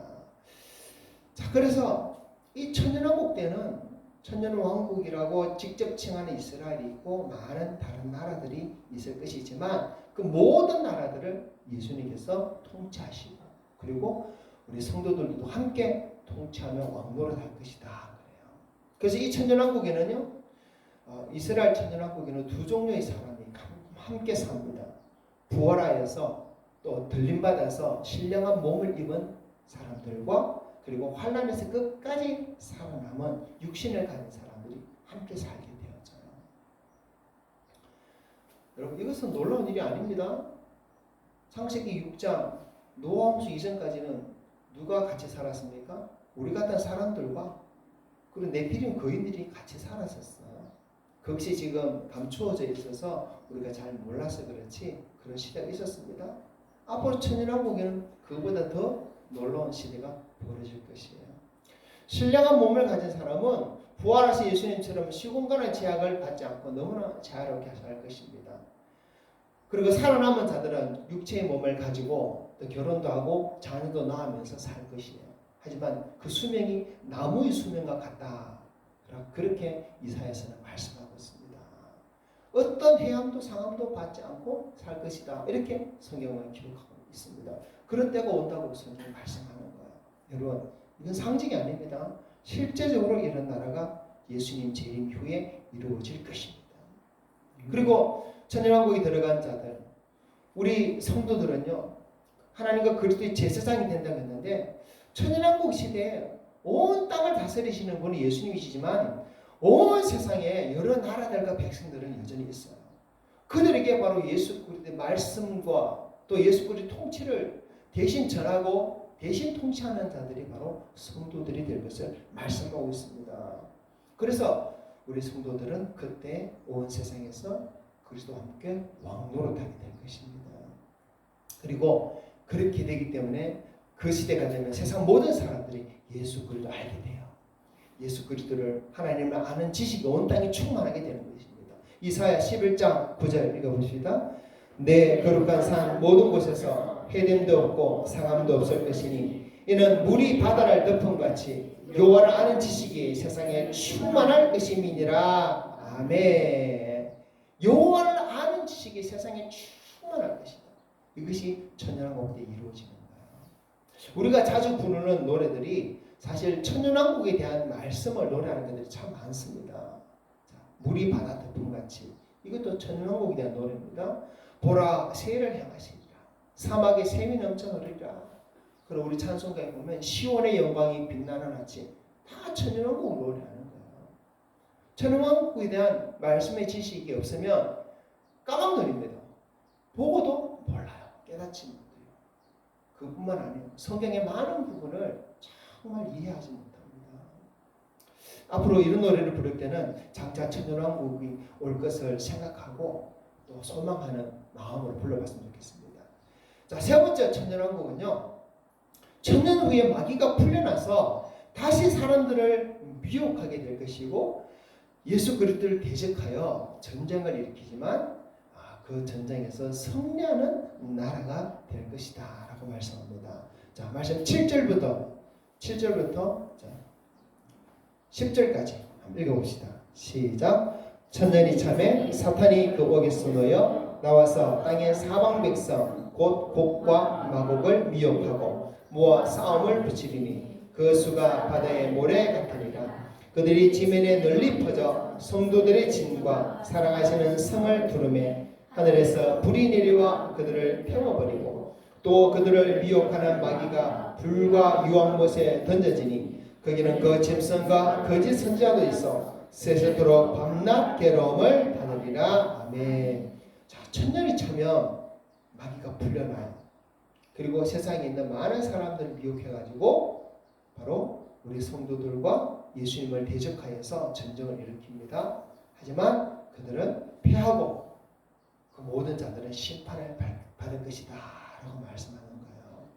자, 그래서 이 천년왕국 때는 천년왕국이라고 직접 칭하는 이스라엘이 있고 많은 다른 나라들이 있을 것이지만 그 모든 나라들을 예수님께서 통치하시고 그리고 우리 성도들도 함께 통치하며 왕노릇할 것이다. 그래요. 그래서 이 천년왕국에는요, 이스라엘 천년왕국에는 두 종류의 사람이 함께 삽니다. 부활하여서 또 들림받아서 신령한 몸을 입은 사람들과 그리고 환난에서 끝까지 살아남은 육신을 가진 사람들이 함께 살게 되었어요. 여러분, 이것은 놀라운 일이 아닙니다. 창세기 6장 노아 홍수 이전까지는 누가 같이 살았습니까? 우리 같은 사람들과 그리고 네피림 거인들이 같이 살았었어요. 그것이 지금 감추어져 있어서 우리가 잘 몰라서 그렇지 그런 시대가 있었습니다. 앞으로 천년왕국에는 그보다 더 놀라운 시대가 벌어질 것이에요. 신령한 몸을 가진 사람은 부활하신 예수님처럼 시공간의 제약을 받지 않고 너무나 자유롭게 살 것입니다. 그리고 살아남은 자들은 육체의 몸을 가지고 또 결혼도 하고 자녀도 낳으면서 살 것이에요. 하지만 그 수명이 나무의 수명과 같다. 그렇게 이사야서는 말씀하고 있습니다. 어떤 해함도 상함도 받지 않고 살 것이다. 이렇게 성경은 기록하고 있습니다. 그런 때가 온다고 성경이 말씀하는 거예요. 여러분, 이건 상징이 아닙니다. 실제적으로 이런 나라가 예수님 재림 후에 이루어질 것입니다. 그리고 천년왕국에 들어간 자들, 우리 성도들은요, 하나님과 그리스도의 제사장이 된다고 했는데 천년왕국 시대에 온 땅을 다스리시는 분이 예수님이시지만 온 세상에 여러 나라들과 백성들은 여전히 있어요. 그들에게 바로 예수 그리스도의 말씀과 또 예수 그리스도의 통치를 대신 전하고 대신 통치하는 자들이 바로 성도들이 될 것을 말씀하고 있습니다. 그래서 우리 성도들은 그때 온 세상에서 그리스도와 함께 왕노릇하게 될 것입니다. 그리고 그렇게 되기 때문에 그 시대가 되면 세상 모든 사람들이 예수 그리스도를 알게 돼요. 예수 그리스도를 하나님을 아는 지식이 온 땅에 충만하게 되는 것입니다. 이사야 11장 9절 읽어보십시다. 내 거룩한 산 모든 곳에서 해됨도 없고 상함도 없을 것이니 이는 물이 바다를 덮음같이 여호와를 아는 지식이 세상에 충만할 것임이니라. 아멘. 여호와를 아는 지식이 세상에 충만할 것이다. 이것이 천연왕국에 이루어지는 거예요. 우리가 자주 부르는 노래들이 사실 천연왕국에 대한 말씀을 노래하는 것들이 참 많습니다. 자, 물이 바다 덮음같이, 이것도 천연왕국에 대한 노래입니다. 보라 새를 향하시리라. 사막에 샘이 넘쳐 흐르리라. 그리고 우리 찬송가에 보면 시온의 영광이 빛나는 아침, 다 천연왕국 노래하는 거예요. 천연왕국에 대한 말씀의 지식이 없으면 까막눈입니다. 보고도 몰라요. 깨닫지 못해요. 그뿐만 아니에요. 성경의 많은 부분을 정말 이해하지 못합니다. 앞으로 이런 노래를 부를 때는 장차 천연왕국이 올 것을 생각하고 또 소망하는 마음으로 불러봤으면 좋겠습니다. 자, 세 번째 천연왕국은요, 천년 후에 마귀가 풀려나서 다시 사람들을 미혹하게 될 것이고 예수 그리스도를 대적하여 전쟁을 일으키지만 그 전쟁에서 승리하는 나라가 될 것이다 라고 말씀합니다. 자, 말씀 7절부터 10절까지 한번 읽어봅시다. 시작. 천년이 참에 사탄이 그 옥에서 놓여 나와서 땅의 사방 백성 곧 곡과 마곡을 미혹하고 모아 싸움을 붙이리니 그 수가 바다의 모래 같으리라. 그들이 지면에 널리 퍼져 성도들의 진과 사랑하시는 성을 두르매 하늘에서 불이 내려와 그들을 태워버리고 또 그들을 미혹하는 마귀가 불과 유황못에 던져지니 거기는 그 짐승과 거짓 선지자도 있어 세세토록 밤낮 괴로움을 받으리라. 아멘. 자, 천년이 차면 마귀가 풀려나요. 그리고 세상에 있는 많은 사람들을 미혹해가지고 바로 우리 성도들과 예수님을 대적하여서 전쟁을 일으킵니다. 하지만 그들은 패하고 그 모든 자들은 심판을 받을 것이다 라고 말씀하는 거예요.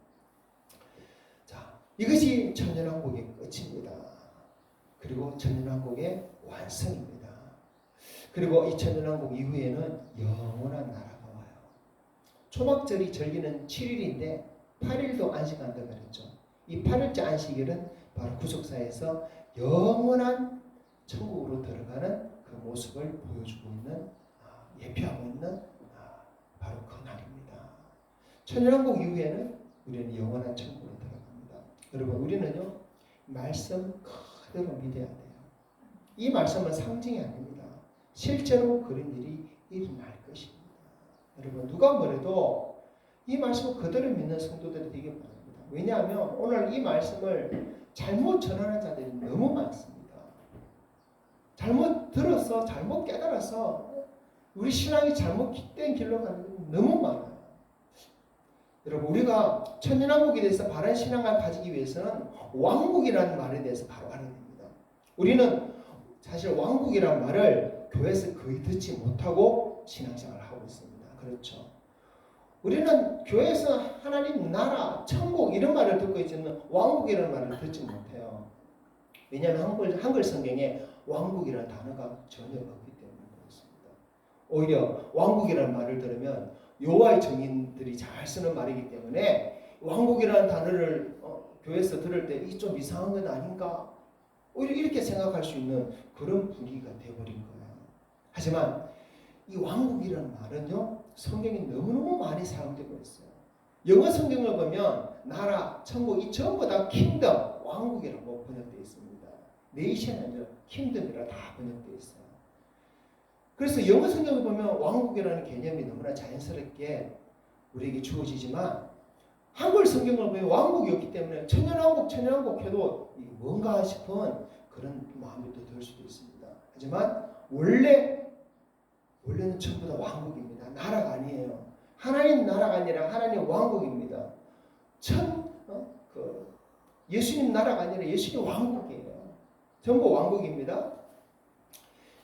자, 이것이 천년왕국의 끝입니다. 그리고 천년왕국의 완성입니다. 그리고 이 천년왕국 이후에는 영원한 나라가 와요. 초막절이 절기는 7일인데 8일도 안식한다고 그랬죠. 이 8일째 안식일은 바로 구속사에서 영원한 천국으로 들어가는 그 모습을 보여주고 있는, 예표하고 있는 바로 그 날입니다. 천년왕국 이후에는 우리는 영원한 천국으로 들어갑니다. 여러분, 우리는요 말씀 그대로 믿어야 돼요. 이 말씀은 상징이 아닙니다. 실제로 그런 일이 일어날 것입니다. 여러분, 누가 뭐래도 이 말씀을 그대로 믿는 성도들이 되길 바랍니다. 왜냐하면 오늘 이 말씀을 잘못 전하는 자들이 너무 많습니다. 잘못 들어서 잘못 깨달아서 우리 신앙이 잘못된 길로 가는 게 너무 많아요. 여러분, 우리가 천년왕국에 대해서 바른 신앙을 가지기 위해서는 왕국이라는 말에 대해서 바로 알아야 됩니다. 우리는 사실 왕국이라는 말을 교회에서 거의 듣지 못하고 신앙생활을 하고 있습니다. 그렇죠. 우리는 교회에서 하나님 나라, 천국 이런 말을 듣고 있지만 왕국이라는 말을 듣지 못해요. 왜냐하면 한글 성경에 왕국이라는 단어가 전혀 없기 때문에 그렇습니다. 오히려 왕국이라는 말을 들으면 여호와의 증인들이 잘 쓰는 말이기 때문에 왕국이라는 단어를 교회에서 들을 때 이게 좀 이상한 건 아닌가? 오히려 이렇게 생각할 수 있는 그런 분위기가 되어버린 거예요. 하지만 이 왕국이라는 말은요, 성경이 너무너무 많이 사용되고 있어요. 영어 성경을 보면 나라, 천국 이 전부 다 킹덤, 왕국이라고 번역되어 있습니다. 네이션이 아니라 킹덤이라 다 번역되어 있어요. 그래서 영어 성경을 보면 왕국이라는 개념이 너무나 자연스럽게 우리에게 주어지지만 한글 성경을 보면 왕국이 없기 때문에 천년왕국 해도 이게 뭔가 싶은 그런 마음이 또 들 수도 있습니다. 하지만 원래는 전부 다 왕국입니다. 나라가 아니에요. 하나님 나라가 아니라 하나님 왕국입니다. 예수님 나라가 아니라 예수님 왕국이에요. 전부 왕국입니다.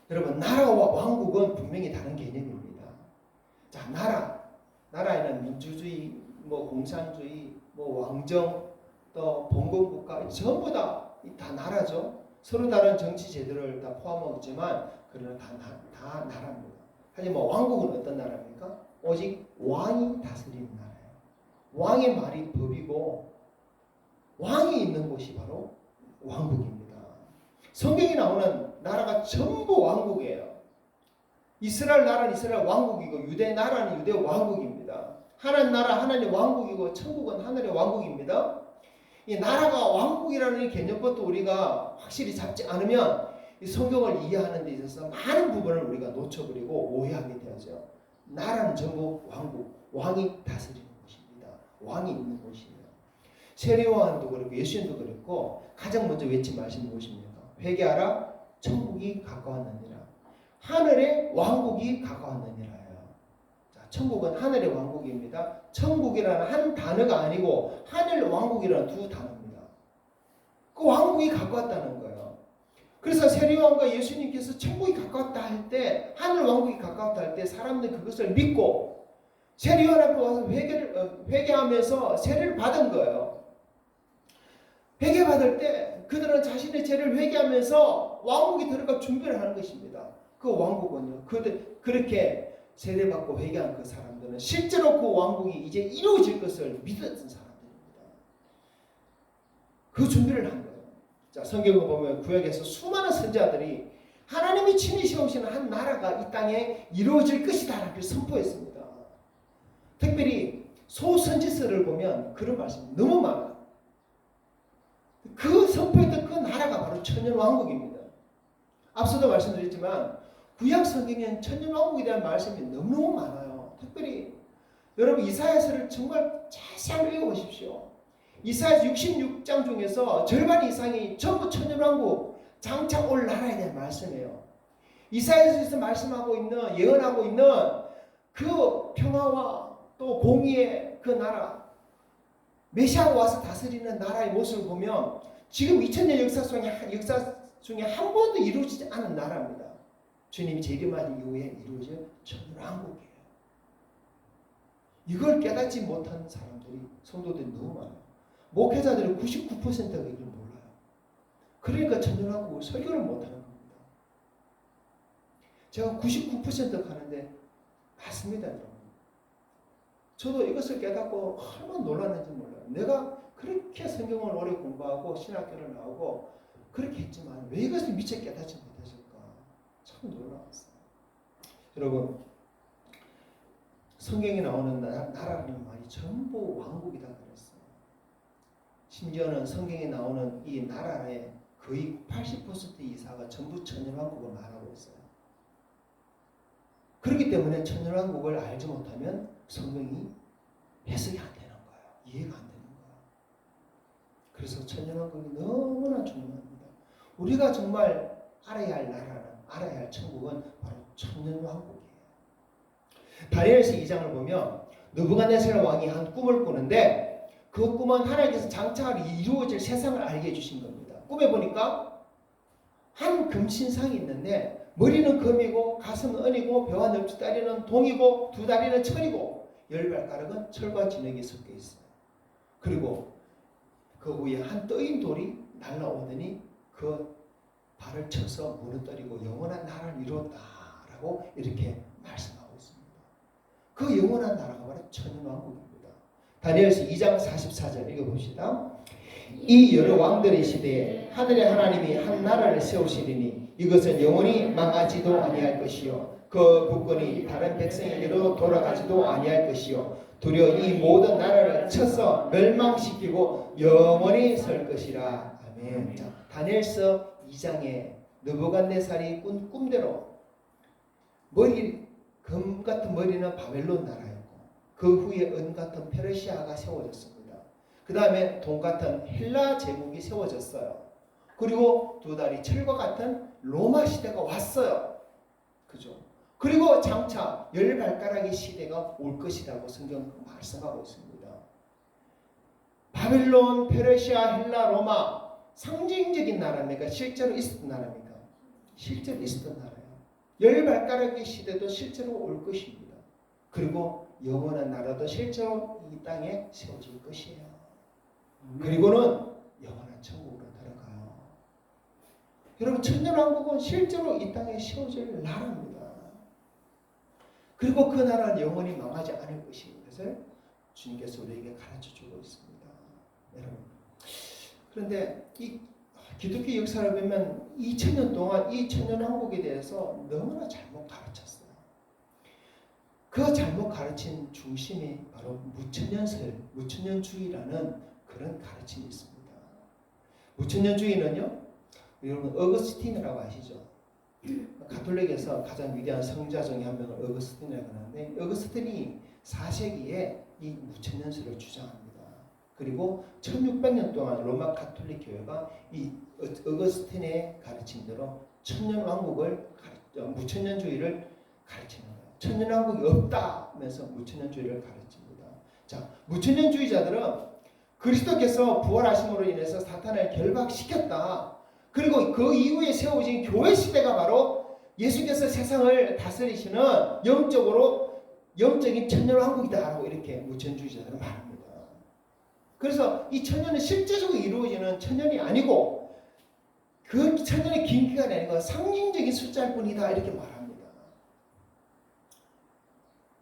여러분, 나라와 왕국은 분명히 다른 개념입니다. 자, 나라에는 민주주의, 공산주의, 왕정, 또 봉건국가 전부 다 나라죠. 서로 다른 정치 제도를 다 포함하고 있지만 그러나 다 나라입니다. 하지만 왕국은 어떤 나라입니까? 오직 왕이 다스리는 나라예요. 왕의 말이 법이고 왕이 있는 곳이 바로 왕국입니다. 성경에 나오는 나라가 전부 왕국이에요. 이스라엘 나라는 이스라엘 왕국이고 유대 나라는 유대 왕국입니다. 하나님 나라 하나님 왕국이고 천국은 하늘의 왕국입니다. 이 나라가 왕국이라는 개념부터 우리가 확실히 잡지 않으면 이 성경을 이해하는 데 있어서 많은 부분을 우리가 놓쳐버리고 오해하게 되죠. 나라는 전부 왕국, 왕이 다스리는 곳입니다. 왕이 있는 곳이에요. 세례요한도 그렇고 예수님도 그랬고 가장 먼저 외친 말씀이 무엇입니까? 회개하라, 천국이 가까웠느니라. 하늘의 왕국이 가까웠느니라요. 자, 천국은 하늘의 왕국입니다. 천국이라는 한 단어가 아니고 하늘 왕국이라는 두 단어입니다. 그 왕국이 가까웠다는 거예요. 그래서 세례요한과 예수님께서 천국이 가까웠다 할 때, 하늘 왕국이 가까웠다 할 때 사람들이 그것을 믿고 세례요한 앞에 와서 회개하면서 세례를 받은 거예요. 회개받을 때 그들은 자신의 죄를 회개하면서 왕국이 들어갈 준비를 하는 것입니다. 그 왕국은요. 그렇게 세례받고 회개한 그 사람들은 실제로 그 왕국이 이제 이루어질 것을 믿었던 사람들입니다. 그 준비를 한 거예요. 자, 성경을 보면 구약에서 수많은 선지자들이 하나님이 친히 세우시는 한 나라가 이 땅에 이루어질 것이다 라고 선포했습니다. 특별히 소선지서를 보면 그런 말씀이 너무 많아요. 그 선포했던 그 나라가 바로 천년왕국입니다. 앞서도 말씀드렸지만 구약 성경에는 천년왕국에 대한 말씀이 너무너무 많아요. 특별히 여러분 이사야서를 정말 자세히 읽어보십시오. 이사야서 66장 중에서 절반 이상이 전부 천년왕국 장차 올 나라에 대한 말씀이에요. 이사야서에서 말씀하고 있는 예언하고 있는 그 평화와 또 공의의 그 나라 메시아가 와서 다스리는 나라의 모습을 보면 지금 2000년 역사 중에 한 번도 이루어지지 않은 나라입니다. 주님이 재림하신 이후에 이루어질 천년왕국이에요. 이걸 깨닫지 못한 사람들이 성도들이 너무 많아요. 목회자들의 99%가 이걸 몰라요. 그러니까 천년왕국을 설교를 못하는 겁니다. 제가 99% 가는데 맞습니다, 여러분. 저도 이것을 깨닫고 얼마나 놀랐는지 몰라요. 내가 그렇게 성경을 오래 공부하고 신학교를 나오고 그렇게 했지만 왜 이것을 미처 깨닫지 못했을까? 참 놀라웠어요. 여러분, 성경에 나오는 나라라는 말이 전부 왕국이다 그랬어요. 심지어는 성경에 나오는 이 나라의 거의 80% 이상가 전부 천년왕국을 말하고 있어요. 그렇기 때문에 천년왕국을 알지 못하면 성경이 해석이 안 되는 거예요. 이해가 안 되는 거예요. 그래서 천년왕국이 너무나 중요합니다. 우리가 정말 알아야 할 나라는, 알아야 할 천국은 바로 천년왕국이에요. 다니엘서 2장을 보면 느부갓네살 왕이 한 꿈을 꾸는데 그 꿈은 하나님께서 장차 이루어질 세상을 알게 해주신 겁니다. 꿈에 보니까 한 금신상이 있는데 머리는 금이고 가슴은 은이고 배와 넓적다리는 동이고 두 다리는 철이고 열 발가락은 철과 진흙이 섞여 있어요. 그리고 그 위에 한 떠인 돌이 날아오더니 그 발을 쳐서 무너뜨리고 영원한 나라를 이루었다라고 이렇게 말씀하고 있습니다. 그 영원한 나라가 바로 천년왕국입니다. 다니엘서 2장 44절 읽어봅시다. 이 여러 왕들의 시대에 하늘의 하나님이 한 나라를 세우시리니 이것은 영원히 망하지도 아니할 것이요 그 국권이 다른 백성에게로 돌아가지도 아니할 것이요 도리어 이 모든 나라를 쳐서 멸망시키고 영원히 설 것이라. 아멘. 자, 다니엘서 2장에 느부갓네살이 꾼 꿈대로 금 같은 머리는 바벨론 나라였고 그 후에 은 같은 페르시아가 세워졌습니다. 그 다음에 동 같은 헬라 제국이 세워졌어요. 그리고 두 다리 철과 같은 로마 시대가 왔어요. 그죠? 그리고 장차 열 발가락의 시대가 올 것이라고 성경 말씀하고 있습니다. 바벨론, 페르시아, 헬라, 로마 상징적인 나라입니까? 실제로 있었던 나라입니까? 실제로 있었던 나라예요. 열 발가락의 시대도 실제로 올 것입니다. 그리고 영원한 나라도 실제로 이 땅에 세워질 것이에요. 그리고는 영원한 천국으로 들어가요. 여러분, 천년왕국은 실제로 이 땅에 세워질 나라입니다. 그리고 그 나라는 영원히 망하지 않을 것인 것을 주님께서 우리에게 가르쳐주고 있습니다. 여러분, 그런데 이 기독교 역사를 보면 2000년 동안 이 천년왕국에 대해서 너무나 잘못 가르쳤어요. 그 잘못 가르친 중심이 바로 무천년설, 무천년주의라는 그런 가르침이 있습니다. 무천년주의는요, 여러분 어거스틴이라고 아시죠? 가톨릭에서 가장 위대한 성자 중에 한 명을 어거스틴이라고 하는데, 어거스틴이 4세기에 이 무천년설을 주장합니다. 그리고 1600년 동안 로마 가톨릭 교회가 이 어거스틴의 가르침대로 천년왕국을 무천년주의를 가르치는 거예요. 천년왕국이 없다 하면서 무천년주의를 가르칩니다. 자, 무천년주의자들은 그리스도께서 부활하심으로 인해서 사탄을 결박시켰다. 그리고 그 이후에 세워진 교회 시대가 바로 예수께서 세상을 다스리시는 영적인 천년왕국이다라고 이렇게 무천주의자들은 말합니다. 그래서 이 천년은 실제적으로 이루어지는 천년이 아니고 그 천년의 긴 기간이 아니고 상징적인 숫자일 뿐이다 이렇게 말합니다.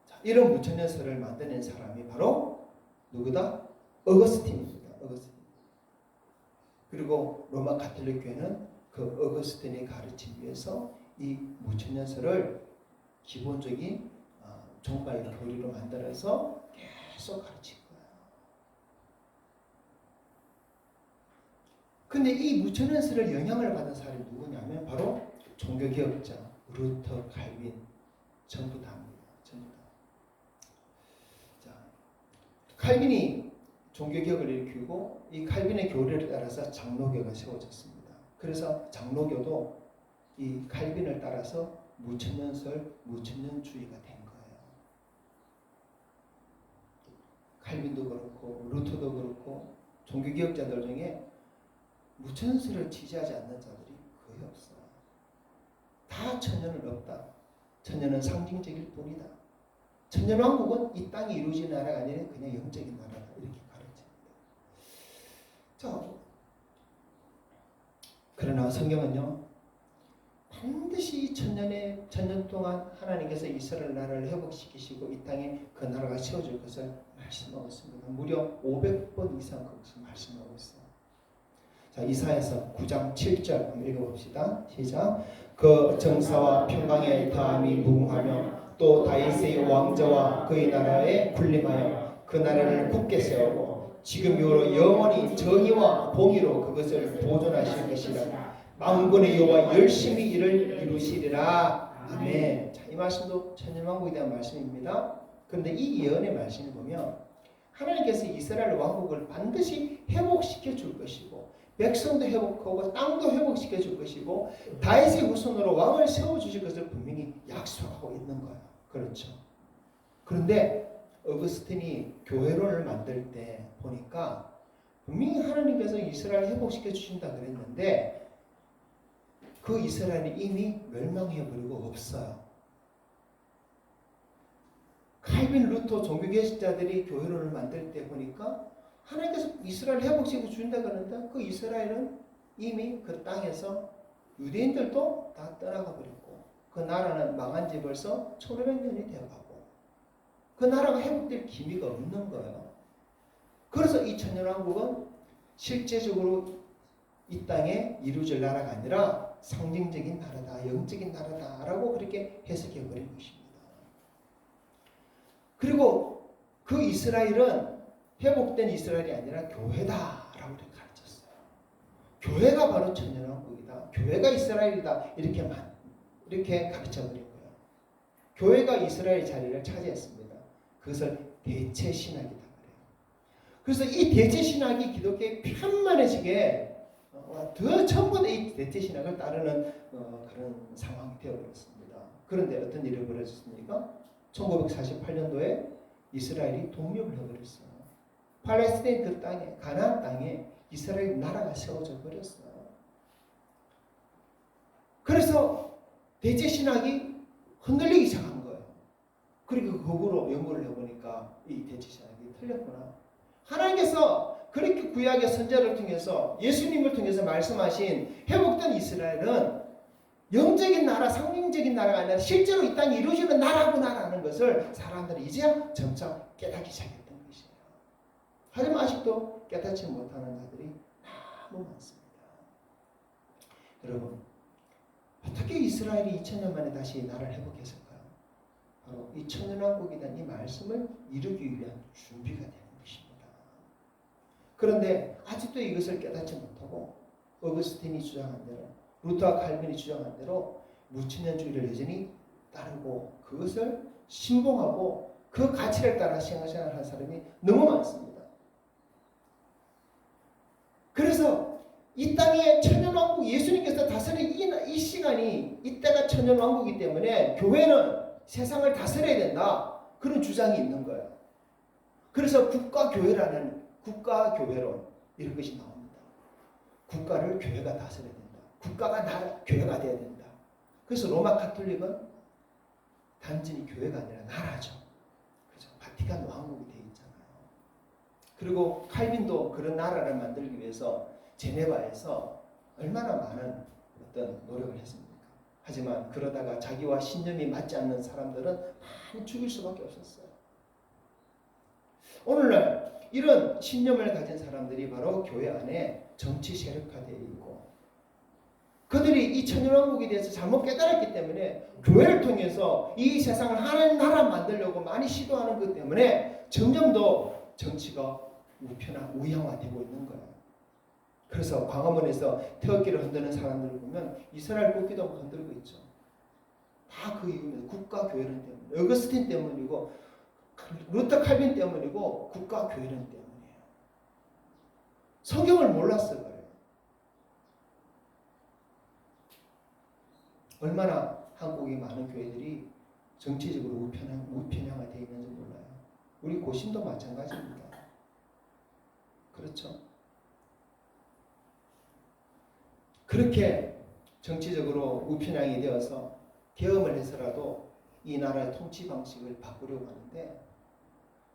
자, 이런 무천년설을 만드는 사람이 바로 누구다? 어거스틴입니다. 어거스틴. 그리고 로마 가톨릭 교회는 그 어거스틴의 가르침 위에서 이 무천년설을 기본적인 종말 교리로 만들어서 계속 가르치고. 근데 이 무천년설을 영향을 받은 사람이 누구냐면 바로 종교개혁자 루터, 칼빈 전부 다입니다. 전부 다. 자, 칼빈이 종교개혁을 일으키고 이 칼빈의 교리를 따라서 장로교가 세워졌습니다. 그래서 장로교도 이 칼빈을 따라서 무천년설, 무천년주의가 된 거예요. 칼빈도 그렇고 루터도 그렇고 종교개혁자들 중에 무천년설을 지지하지 않는 자들이 거의 없어요. 다 천년은 없다. 천년은 상징적일 뿐이다. 천년왕국은 이 땅에 이루어진 나라가 아니라 그냥 영적인 나라다. 이렇게 가르칩니다. 자, 그러나 성경은요, 반드시 천년 동안 하나님께서 이스라엘 나라를 회복시키시고 이 땅에 그 나라가 세워질 것을 말씀하고 있습니다. 무려 500번 이상 그것을 말씀하고 있어요. 자, 이사야서 9장 7절 한번 읽어봅시다. 시작. 그 정사와 평강의 다함이 무궁하며 또 다윗의 왕자와 그의 나라에 군림하여 그 나라를 굳게 세우고 지금 이후로 영원히 정의와 공의로 그것을 보존하실 것이라. 만군의 여호와 열심히 이를 이루시리라. 아멘. 자, 이 말씀도 천년왕국에 대한 말씀입니다. 그런데 이 예언의 말씀을 보면 하나님께서 이스라엘 왕국을 반드시 회복시켜 줄 것이고 백성도 회복하고 땅도 회복시켜 줄 것이고 다윗의 후손으로 왕을 세워주실 것을 분명히 약속하고 있는 거예요. 그렇죠. 그런데 어거스틴이 교회론을 만들 때 보니까 분명히 하나님께서 이스라엘 회복시켜 주신다 그랬는데 그 이스라엘이 이미 멸망해버리고 없어요. 칼빈, 루터 종교개혁자들이 교회론을 만들 때 보니까 하나님께서 이스라엘 회복시켜 준다 그러는데 그 이스라엘은 이미 그 땅에서 유대인들도 다 떠나가 버렸고 그 나라는 망한 지 벌써 1500년이 되어가고 그 나라가 회복될 기미가 없는 거예요. 그래서 이 천년왕국은 실제적으로 이 땅에 이루어질 나라가 아니라 상징적인 나라다, 영적인 나라다라고 그렇게 해석해 버린 것입니다. 그리고 그 이스라엘은 회복된 이스라엘이 아니라 교회다라고 이렇게 가르쳤어요. 교회가 바로 천년왕국이다. 교회가 이스라엘이다. 이렇게 가르쳐버린 거예요. 교회가 이스라엘 자리를 차지했습니다. 그것을 대체신학이다 그래요. 그래서 이 대체신학이 기독교의 편만해지게 더 전부 다 이 대체신학을 따르는 그런 상황이 되어버렸습니다. 그런데 어떤 일이 벌어졌습니까? 1948년도에 이스라엘이 독립을 해버렸어요. 팔레스타인 그 땅에, 가나안 땅에 이스라엘 나라가 세워져 버렸어요. 그래서 대체신학이 흔들리기 시작한 거예요. 그리고 그거로 연구를 해보니까 이 대체신학이 틀렸구나. 하나님께서 그렇게 구약의 선자를 통해서 예수님을 통해서 말씀하신 회복된 이스라엘은 영적인 나라, 상징적인 나라가 아니라 실제로 이 땅에 이루어지는 나라구나라는 것을 사람들이 이제야 점차 깨닫기 시작했던 것이에요. 하지만 아직도 깨닫지 못하는 자들이 너무 많습니다. 여러분, 어떻게 이스라엘이 2000년 만에 다시 나라를 회복했을까요? 바로 이 천년왕국이라는 이 말씀을 이루기 위한 준비가 되는 것입니다. 그런데 아직도 이것을 깨닫지 못하고 어거스틴이 주장한 대로, 루터와 칼빈이 주장한 대로 무천년주의를 여전히 따르고 그것을 신봉하고 그 가치를 따라 생활하는 사람이 너무 많습니다. 그래서 이 땅에 천년왕국, 예수님께서 다스린 이 시간이, 이때가 천년왕국이기 때문에 교회는 세상을 다스려야 된다, 그런 주장이 있는 거예요. 그래서 국가교회라는 국가교회론, 이런 것이 나옵니다. 국가를 교회가 다스려야 된다. 국가가 교회가 돼야 된다. 그래서 로마 가톨릭은 단순히 교회가 아니라 나라죠. 그죠? 바티칸 왕국이 되어 있잖아요. 그리고 칼빈도 그런 나라를 만들기 위해서 제네바에서 얼마나 많은 어떤 노력을 했습니까? 하지만 그러다가 자기와 신념이 맞지 않는 사람들은 많이 죽일 수밖에 없었어요. 오늘날 이런 신념을 가진 사람들이 바로 교회 안에 정치 세력화되어 있고, 그들이 이 천년왕국에 대해서 잘못 깨달았기 때문에 교회를 통해서 이 세상을 하나님 나라 만들려고 많이 시도하는 것 때문에 점점 더 정치가 우양화되고 있는 거예요. 그래서 광화문에서 태극기를 흔드는 사람들을 보면 이스라엘 국기도 흔들고 있죠. 다 그 이유는 국가교회론 때문에, 어거스틴 때문이고 루터 칼빈 때문이고 국가교회론 때문이에요. 성경을 몰랐어 그래요. 얼마나 한국의 많은 교회들이 정치적으로 우편향화되어 있는지 몰라요. 우리 고신도 마찬가지입니다. 그렇죠? 그렇게 정치적으로 우편향이 되어서 계엄을 해서라도 이 나라의 통치 방식을 바꾸려고 하는데,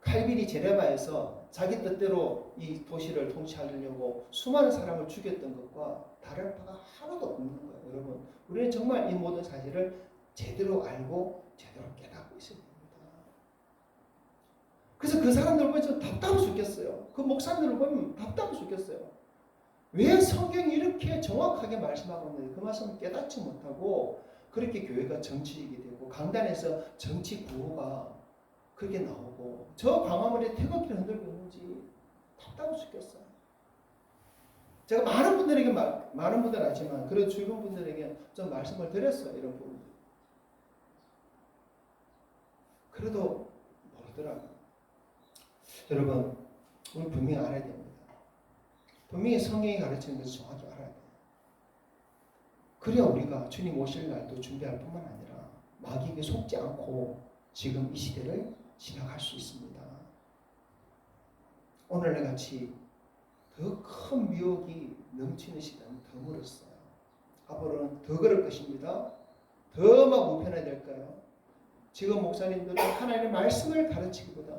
칼빈이 제네바에서 자기 뜻대로 이 도시를 통치하려고 수많은 사람을 죽였던 것과 다를 바가 하나도 없는 거예요. 여러분, 우리는 정말 이 모든 사실을 제대로 알고 제대로 깨닫고 있어야 됩니다. 그래서 그 사람들을 보면 좀 답답해 죽겠어요. 그 목사님들을 보면 답답해 죽겠어요. 왜 성경이 이렇게 정확하게 말씀하고 있는데 그 말씀을 깨닫지 못하고 그렇게 교회가 정치이게 되고 강단에서 정치 구호가 그렇게 나오고 저 광화문에 태극기를 흔들고 있는지 답답해 죽겠어요. 제가 많은 분들에게 많은 분들은 아니지만 그런 주변 분들에게 좀 말씀을 드렸어요. 이런 부분들. 그래도 모르더라고요. 여러분, 우리 분명히 알아야 됩니다. 분명히 성경이 가르치는 것을 정확히 알아야 돼요. 그래야 우리가 주님 오실 날도 준비할 뿐만 아니라 마귀에게 속지 않고 지금 이 시대를 지나갈 수 있습니다. 오늘날 같이 더 큰 미혹이 넘치는 시대는 더 멀었어요. 앞으로는 더 그럴 것입니다. 더 막 우편화될 거예요. 지금 목사님들은 하나님의 말씀을 가르치기보다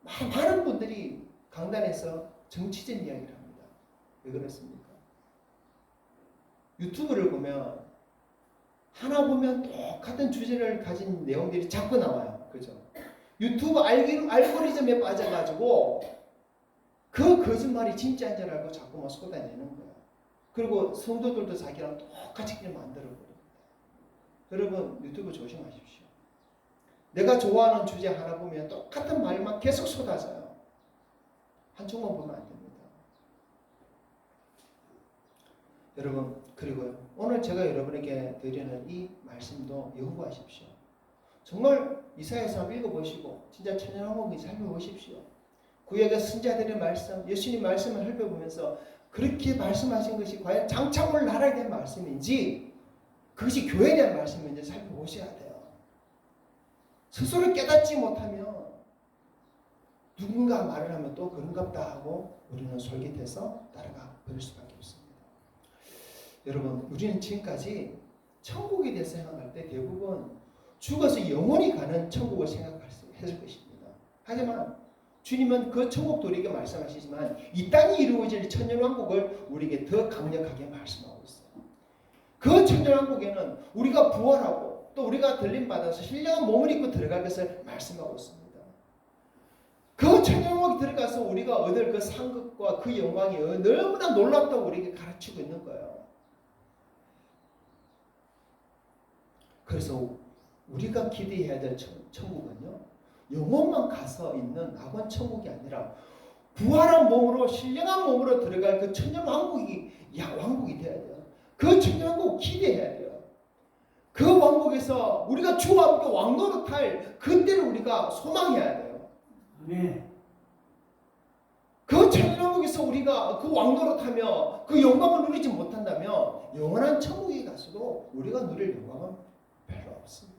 많은 분들이 강단에서 정치적 이야기를 합니다. 왜 그렇습니까? 유튜브를 보면 하나 보면 똑같은 주제를 가진 내용들이 자꾸 나와요. 그죠? 유튜브 알고리즘에 빠져가지고 그 거짓말이 진짜인 줄 알고 자꾸 막 쏟아내는 거야. 그리고 성도들도 자기랑 똑같이 그냥 만들어버립니다. 여러분, 유튜브 조심하십시오. 내가 좋아하는 주제 하나 보면 똑같은 말만 계속 쏟아져요. 한쪽만 보면 안 됩니다. 여러분, 그리고요, 오늘 제가 여러분에게 드리는 이 말씀도 연구하십시오. 정말 이사야서 한번 읽어보시고 진짜 천년왕국을 살펴보십시오. 구약의 선지자들의 말씀, 예수님 말씀을 살펴보면서 그렇게 말씀하신 것이 과연 장차올 나라에 대한 말씀인지 그것이 교회에 대한 말씀인지 살펴보셔야 돼요. 스스로 깨닫지 못하면 누군가 말을 하면 또 그런갑다 하고 우리는 솔깃해서 따라가 버릴 수밖에 없습니다. 여러분, 우리는 지금까지 천국에 대해서 생각할 때 대부분 죽어서 영원히 가는 천국을 생각했을 것입니다. 하지만 주님은 그 천국도 우리에게 말씀하시지만 이 땅이 이루어질 천년왕국을 우리에게 더 강력하게 말씀하고 있어요. 그 천년왕국에는 우리가 부활하고 또 우리가 들림받아서 신령한 몸을 입고 들어갈 것을 말씀하고 있습니다. 그 천년왕국에 들어가서 우리가 얻을 그 상급과 그 영광이 너무나 놀랍다고 우리에게 가르치고 있는 거예요. 그래서 우리가 기대해야 될 천국은요, 영혼만 가서 있는 낙원 천국이 아니라 부활한 몸으로 신령한 몸으로 들어갈 그 천년 왕국이 왕국이 돼야 돼요. 그 천년 왕국 기대해야 돼요. 그 왕국에서 우리가 주와 함께 왕노릇 탈 그때를 우리가 소망해야 돼요. 아멘. 그 천년 왕국에서 우리가 그 왕노릇하며 그 영광을 누리지 못한다면 영원한 천국에 가서도 우리가 누릴 영광은 별로 없습니다.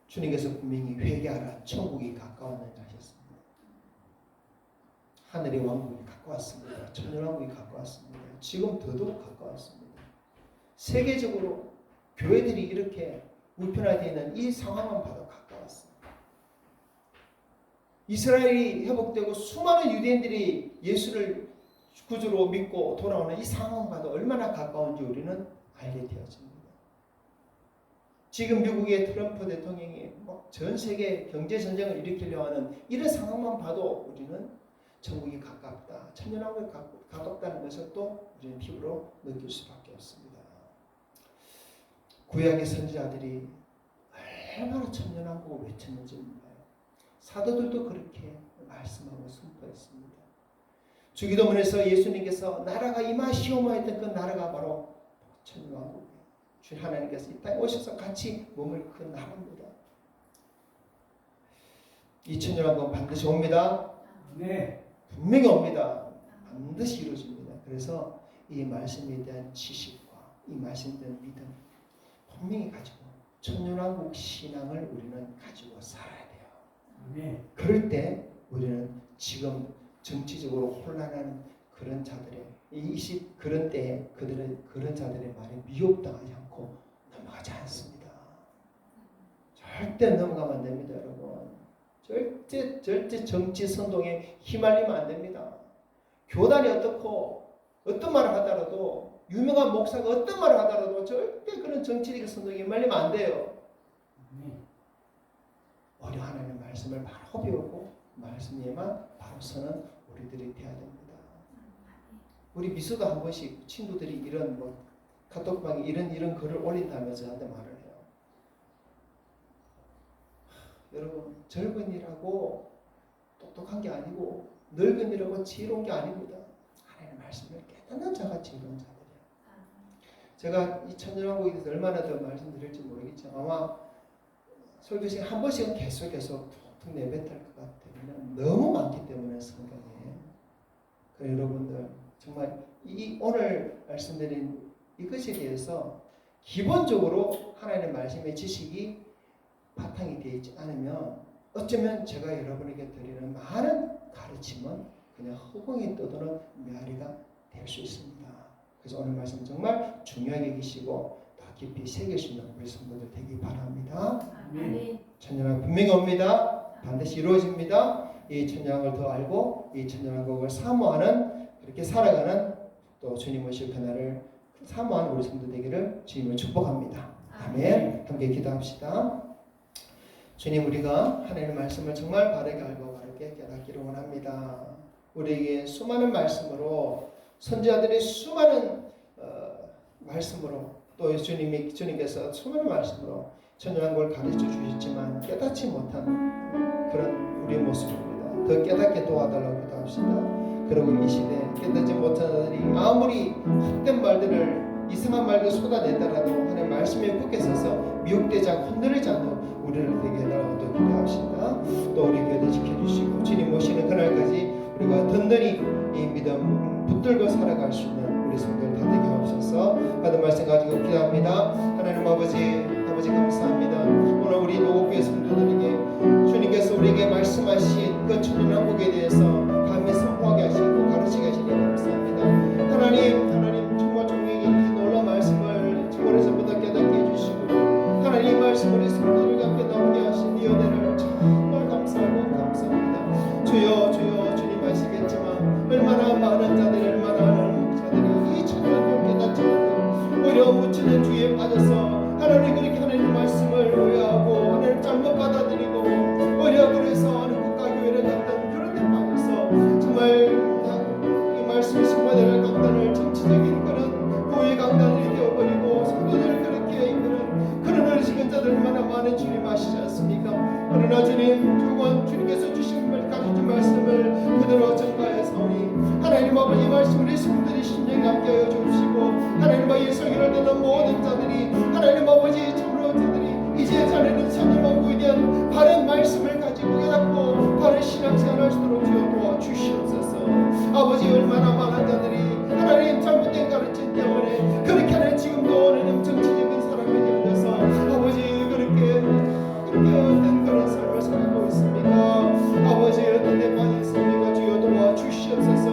주님께서 분명히 회개하라, 천국이 가까웠느니라 하셨습니다. 하늘의 왕국이 가까웠습니다. 천년 왕국이 가까웠습니다. 지금 더더욱 가까웠습니다. 세계적으로 교회들이 이렇게 우편화되어 있는 이 상황만 봐도 가까웠습니다. 이스라엘이 회복되고 수많은 유대인들이 예수를 구주로 믿고 돌아오는 이 상황만 봐도 얼마나 가까운지 우리는 알게 되어집니다. 지금 미국의 트럼프 대통령이 전 세계 경제 전쟁을 일으키려고 하는 이런 상황만 봐도 우리는 천국이 가깝다, 천년왕국이 가깝다는 것을 또 우리는 피부로 느낄 수밖에 없습니다. 구약의 선지자들이 얼마나 천년왕국을 외쳤는지 몰라요. 사도들도 그렇게 말씀하고 선포했습니다. 주기도문에서 예수님께서 나라가 임하시오마 했던 그 나라가 바로 천년왕국이에요. 주 하나님께서 이 땅에 오셔서 같이 머물 그 나라입니다. 이 천년왕국은 반드시 옵니다. 네. 분명히 옵니다. 반드시 이루어집니다. 그래서 이 말씀에 대한 지식과 이 말씀에 대한 믿음 분명히 가지고 천년왕국 신앙을 우리는 가지고 살아야 돼요. 네. 그럴 때 우리는 지금 정치적으로 혼란하는 그런 자들의 그런 때에 그런 자들의 말에 미혹당하지 않고 넘어가지 않습니다. 절대 넘어가면 안 됩니다, 여러분. 절대 정치 선동에 휘말리면 안 됩니다. 교단이 어떻고 어떤 말을 하더라도 유명한 목사가 어떤 말을 하더라도 절대 그런 정치적 선동에 휘말리면 안 돼요. 오히려 하나님의 말씀을 바로 배우고 말씀에만 바로 서는 우리들이 되어야 됩니다. 우리 미수도 한 번씩 친구들이 이런 카톡방에 이런 글을 올린다며 저한테 말을 해요. 여러분, 젊은이라고 똑똑한 게 아니고 늙은이라고 지혜로운 게 아닙니다. 하나님의 말씀을 깨닫는 자가 지혜로운 자들이에요. 제가 이 천년왕국에 대해서 얼마나 더 말씀드릴지 모르겠지만 아마 설교 시간 한 번씩은 계속 툭툭 내뱉을 것 같아요. 너무 많기 때문에 성경에. 그래서 여러분들 정말 이 오늘 말씀드린 이것에 대해서 기본적으로 하나님의 말씀의 지식이 바탕이 되어 있지 않으면 어쩌면 제가 여러분에게 드리는 많은 가르침은 그냥 허공에 떠도는 메아리가 될 수 있습니다. 그래서 오늘 말씀 정말 중요하게 계시고 더 깊이 새길 수 있는 우리 성도들 되기 바랍니다. 천년왕국 분명히 옵니다. 반드시 이루어집니다. 이 천년왕국을 더 알고 이 천년왕국을 사모하는 그렇게 살아가는 또 주님 오실 그날을 사모하는 우리 성도 되기를 주님을 축복합니다. 아멘. 함께 기도합시다. 주님, 우리가 하나님의 말씀을 정말 바르게 알고 바르게 깨닫기를 원합니다. 우리에게 수많은 말씀으로 선지자들의 수많은 말씀으로 또 주님께서 수많은 말씀으로 천년왕국을 가르쳐 주셨지만 깨닫지 못한 그런 우리의 모습입니다. 더 깨닫게 도와달라고 기도합시다. 그리고 이 시대에 깨닫지 못한 자들이 아무리 헛된 말들을 이상한 말들 쏟아내더라도 하나님의 말씀에 굳게 서서 미혹되지 않고 흔들리지 않는 우리를 되게 해달라고 또 기도합시다. 또 우리 교회도 지켜주시고 주님 모시는 그날까지 우리가 든든히 이 믿음 붙들고 살아갈 수 있는 우리 성도들 다 되게 하옵소서. 받은 말씀 가지고 기도합니다. 하나님 아버지 감사합니다. 오늘 우리 노국교회 성도들에게 주님께서 우리에게 말씀하신 그 천년왕국에 대해서 감히 선포하게 하시고 가르치게 하시니 감사합니다. 하나님 정말 종에게 이 놀라운 말씀을 오래전부터 깨닫게 해주시고 하나님 말씀 우리 성도들과 함께 나오게 하신 이 은혜를 정말 감사하고 감사합니다. 주여 주님 아시겠지만 얼마나 많은 자들이 얼마나 많은 자들이 이 천년왕국을 깨닫지 못하고 오히려 묻히는 주의에 빠져서 하나님 그렇게 하나님 말씀을 오해하고 하나님 잘못 받아들이고 오히려 그래서 어느 국가교회를 갔던 그런 데 빠져서 정말 이 말씀의 승관을 강단을 정치적인 그런 교회 강단이 되어 인도하는 주님 아시지 않습니까? 그러나 주님 주건 주님께서 주신 가르쳐준 말씀을 그대로 전가해 사오니 하나님 아버지 말씀 우리 성도들이 심령에 함께 하여 주시고 하나님 아버지 설교를 듣는 모든 자들이 하나님 아버지 참으로 저들이 이제 자네는 선임하고 있는 바른 말씀을 가지고 깨닫고 바른 신앙생활 할 수 있도록 주여 도와주시옵소서. 아버지 얼마나 많은 자들이 하나님 잘못된 가르침 때문에 그렇게 하는 지금도 오늘은 정치적인 사람이 되어서 아버지 그렇게 어떤 그런 삶을 살아가고 있습니까? 아버지 어떤 데 많이 있습니까? 주여 도와주시옵소서.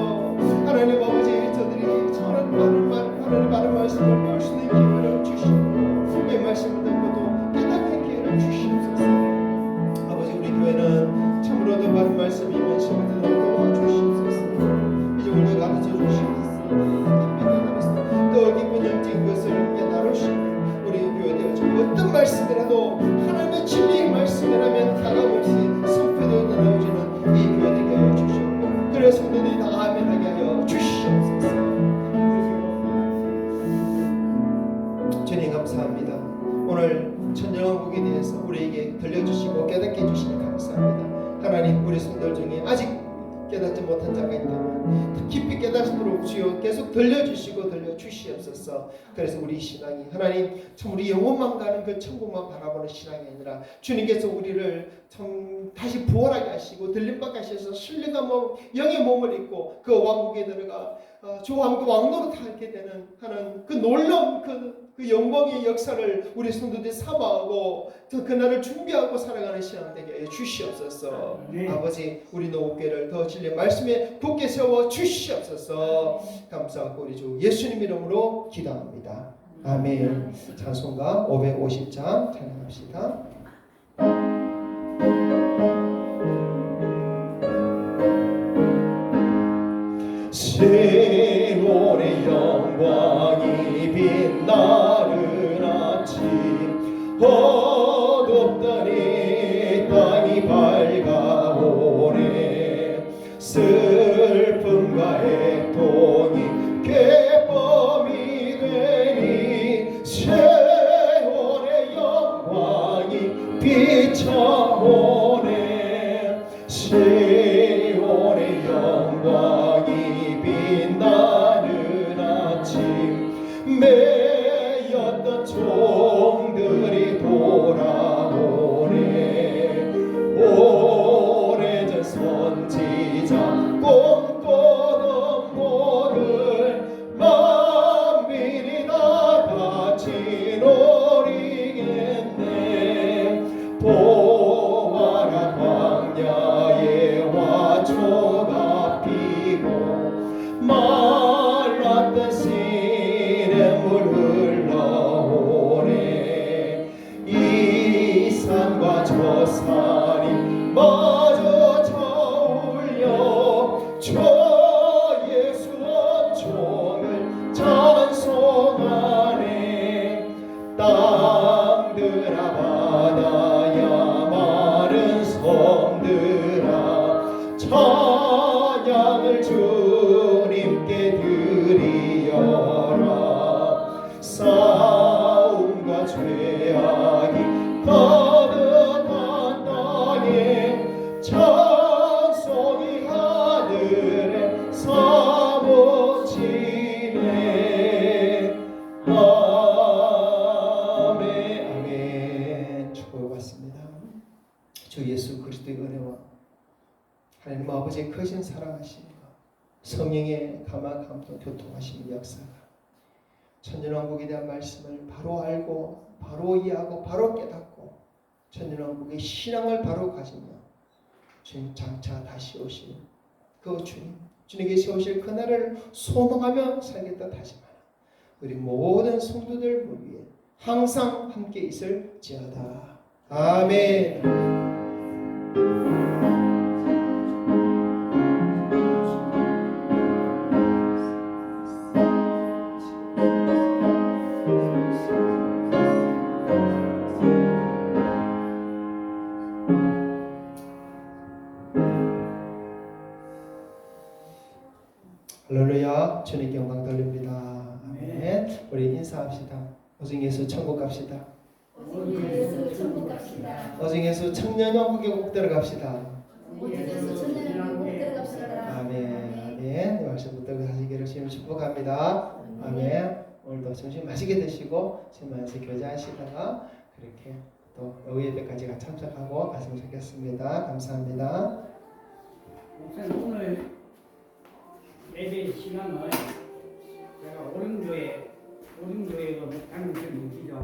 하나님 아버지 저들이 하나님 바른 말씀을 배울 수 있는 기회를 주시고 이 말씀을 듣고도 깨닫는 기회를 주시옵소서. 아버지 우리 교회는 참으로도 바른 말씀이 원심을 도와주시옵소서. 이제 우리가 가르쳐 주시옵소서. 또 기쁜 영적인 것을 깨달으시고 우리 교회 되어 어떤 말씀이라도 하나님의 진리의 말씀이라면 가감없이 성패되어 나눠지는 이 교회 되게 하여 주시옵고 그래서 성도들이 다 아멘하게 하여 주시옵소서. 주님 감사합니다. 오늘 천년왕국에 대해서 우리에게 들려주시고 깨닫게 해주시니 감사합니다. 하나님 우리 성도들 중에 아직 깨닫지 못한 자가 있다면 깊이 깨닫도록 주여 계속 들려주시고 들려주시옵소서. 그래서 우리 신앙이 하나님 참 우리 영혼만 가는 그 천국만 바라보는 신앙이 아니라 주님께서 우리를 참 다시 부활하게 하시고 들림받게 하셔서 신뢰가 영의 몸을 입고 그 왕국에 들어가 주 왕노로 타게 되는 하는 그 놀라운 그 영광의 역사를 우리 성도들이 사모하고 그날을 준비하고 살아가는 신앙 되게 주시옵소서. 아버지 우리 노국교회를 더 진리의 말씀에 굳게 세워 주시옵소서. 감사하고 우리 주 예수님 이름으로 기도합니다. 아멘. 찬송가 550장 찬양합시다. 세월의 영광이 빛나는 아침 어둡더니 땅이 밝아오네 슬픔과 애통이 쾌범이 되니 세월의 영광이 비춰오네 세월의 영광이 빛나는 아침 매였던 종들이 돌아오네 오래전 선지자 꿈꾸던 모든 만민이 다 같이 노리겠네 보아라 광야에 화초가 피고 말랐던 시냇물 흘러오네 이 산과 저 산이 마주 저울려 주 예수 은총을 찬송하네 땅들아 바다야 마른 섬들아 찬양을 주님께 드리어라 싸움과 죄악이 가득한 땅에 찬송이 하늘에 사무치네 아멘 아멘. 축복받습니다. 주 예수 그리스도의 은혜와 하나님 아버지의 크신 사랑하심과 성령의 감화 감동 교통하시는 역사가 천년왕국에 대한 말씀을 바로 알고 바로 이해하고 바로 깨닫고 천년왕국의 신앙을 바로 가지며 주님 장차 다시 오실 그 주님께 세우실 그날을 소망하며 살겠다 다시만 우리 모든 성도들 위해 항상 함께 있을지어다. 아멘. 할렐루야. 주님께 영광 돌립니다. 아멘. 우리 인사합시다. 오승에서 천국 갑시다. 오직 예수 천국 갑시다. 오직 예수 청년왕국에 꼭 들어갑시다. 오직 예수 천국 들어갑시다. 아멘. 아멘. 이 말씀 붙들고 사시기를 주님 축복합니다. 아멘. 오늘도 점심 맛있게 드시고 주님만서 교제하시다가 그렇게 또 오후 예배까지 참석하고 갔으면 좋겠습니다. 감사합니다. 목사님 오늘 예배 시간을 제가 오른교회 목사님들 모시죠.